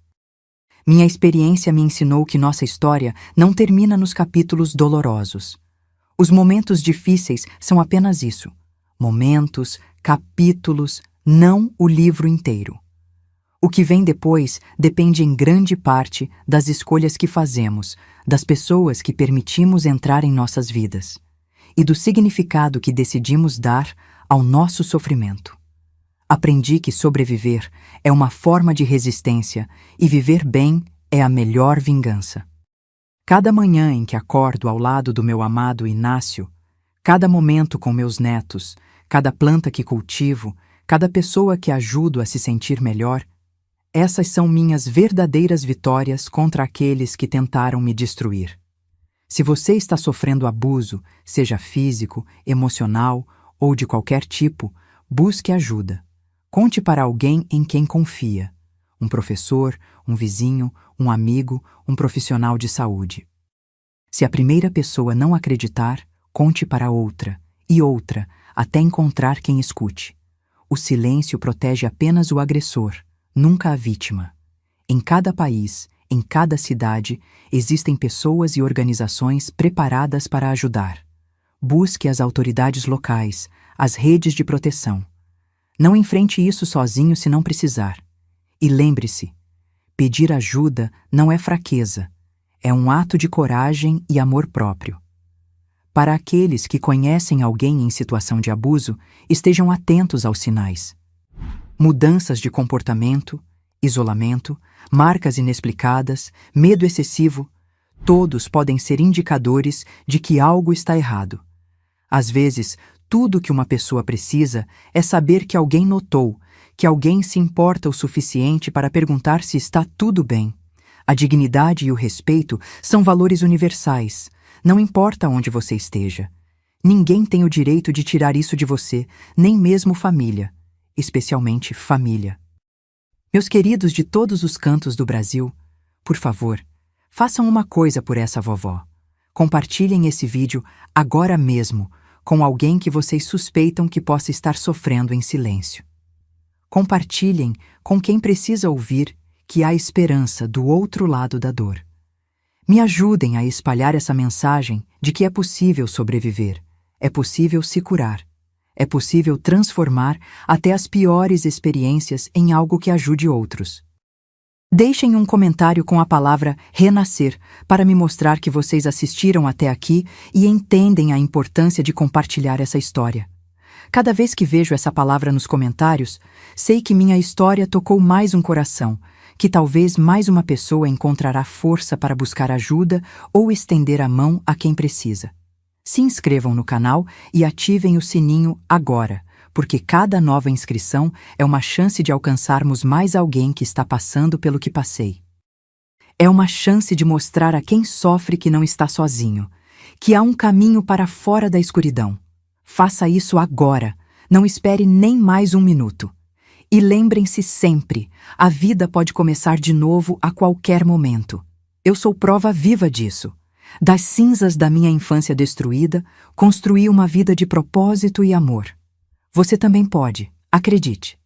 Minha experiência me ensinou que nossa história não termina nos capítulos dolorosos. Os momentos difíceis são apenas isso. Momentos, capítulos, não o livro inteiro. O que vem depois depende em grande parte das escolhas que fazemos, das pessoas que permitimos entrar em nossas vidas e do significado que decidimos dar ao nosso sofrimento. Aprendi que sobreviver é uma forma de resistência e viver bem é a melhor vingança. Cada manhã em que acordo ao lado do meu amado Inácio, cada momento com meus netos, cada planta que cultivo, cada pessoa que ajudo a se sentir melhor, essas são minhas verdadeiras vitórias contra aqueles que tentaram me destruir. Se você está sofrendo abuso, seja físico, emocional ou de qualquer tipo, busque ajuda. Conte para alguém em quem confia. Um professor, um vizinho, um amigo, um profissional de saúde. Se a primeira pessoa não acreditar, conte para outra, e outra, até encontrar quem escute. O silêncio protege apenas o agressor, nunca a vítima. Em cada país, em cada cidade, existem pessoas e organizações preparadas para ajudar. Busque as autoridades locais, as redes de proteção. Não enfrente isso sozinho se não precisar. E lembre-se, pedir ajuda não é fraqueza, é um ato de coragem e amor próprio. Para aqueles que conhecem alguém em situação de abuso, estejam atentos aos sinais. Mudanças de comportamento, isolamento, marcas inexplicadas, medo excessivo, todos podem ser indicadores de que algo está errado. Às vezes, tudo que uma pessoa precisa é saber que alguém notou, que alguém se importa o suficiente para perguntar se está tudo bem. A dignidade e o respeito são valores universais, não importa onde você esteja. Ninguém tem o direito de tirar isso de você, nem mesmo família, especialmente família. Meus queridos de todos os cantos do Brasil, por favor, façam uma coisa por essa vovó. Compartilhem esse vídeo agora mesmo com alguém que vocês suspeitam que possa estar sofrendo em silêncio. Compartilhem com quem precisa ouvir que há esperança do outro lado da dor. Me ajudem a espalhar essa mensagem de que é possível sobreviver, é possível se curar, é possível transformar até as piores experiências em algo que ajude outros. Deixem um comentário com a palavra renascer para me mostrar que vocês assistiram até aqui e entendem a importância de compartilhar essa história. Cada vez que vejo essa palavra nos comentários, sei que minha história tocou mais um coração, que talvez mais uma pessoa encontrará força para buscar ajuda ou estender a mão a quem precisa. Se inscrevam no canal e ativem o sininho agora, porque cada nova inscrição é uma chance de alcançarmos mais alguém que está passando pelo que passei. É uma chance de mostrar a quem sofre que não está sozinho, que há um caminho para fora da escuridão. Faça isso agora, não espere nem mais um minuto. E lembrem-se sempre, a vida pode começar de novo a qualquer momento. Eu sou prova viva disso. Das cinzas da minha infância destruída, construí uma vida de propósito e amor. Você também pode, acredite.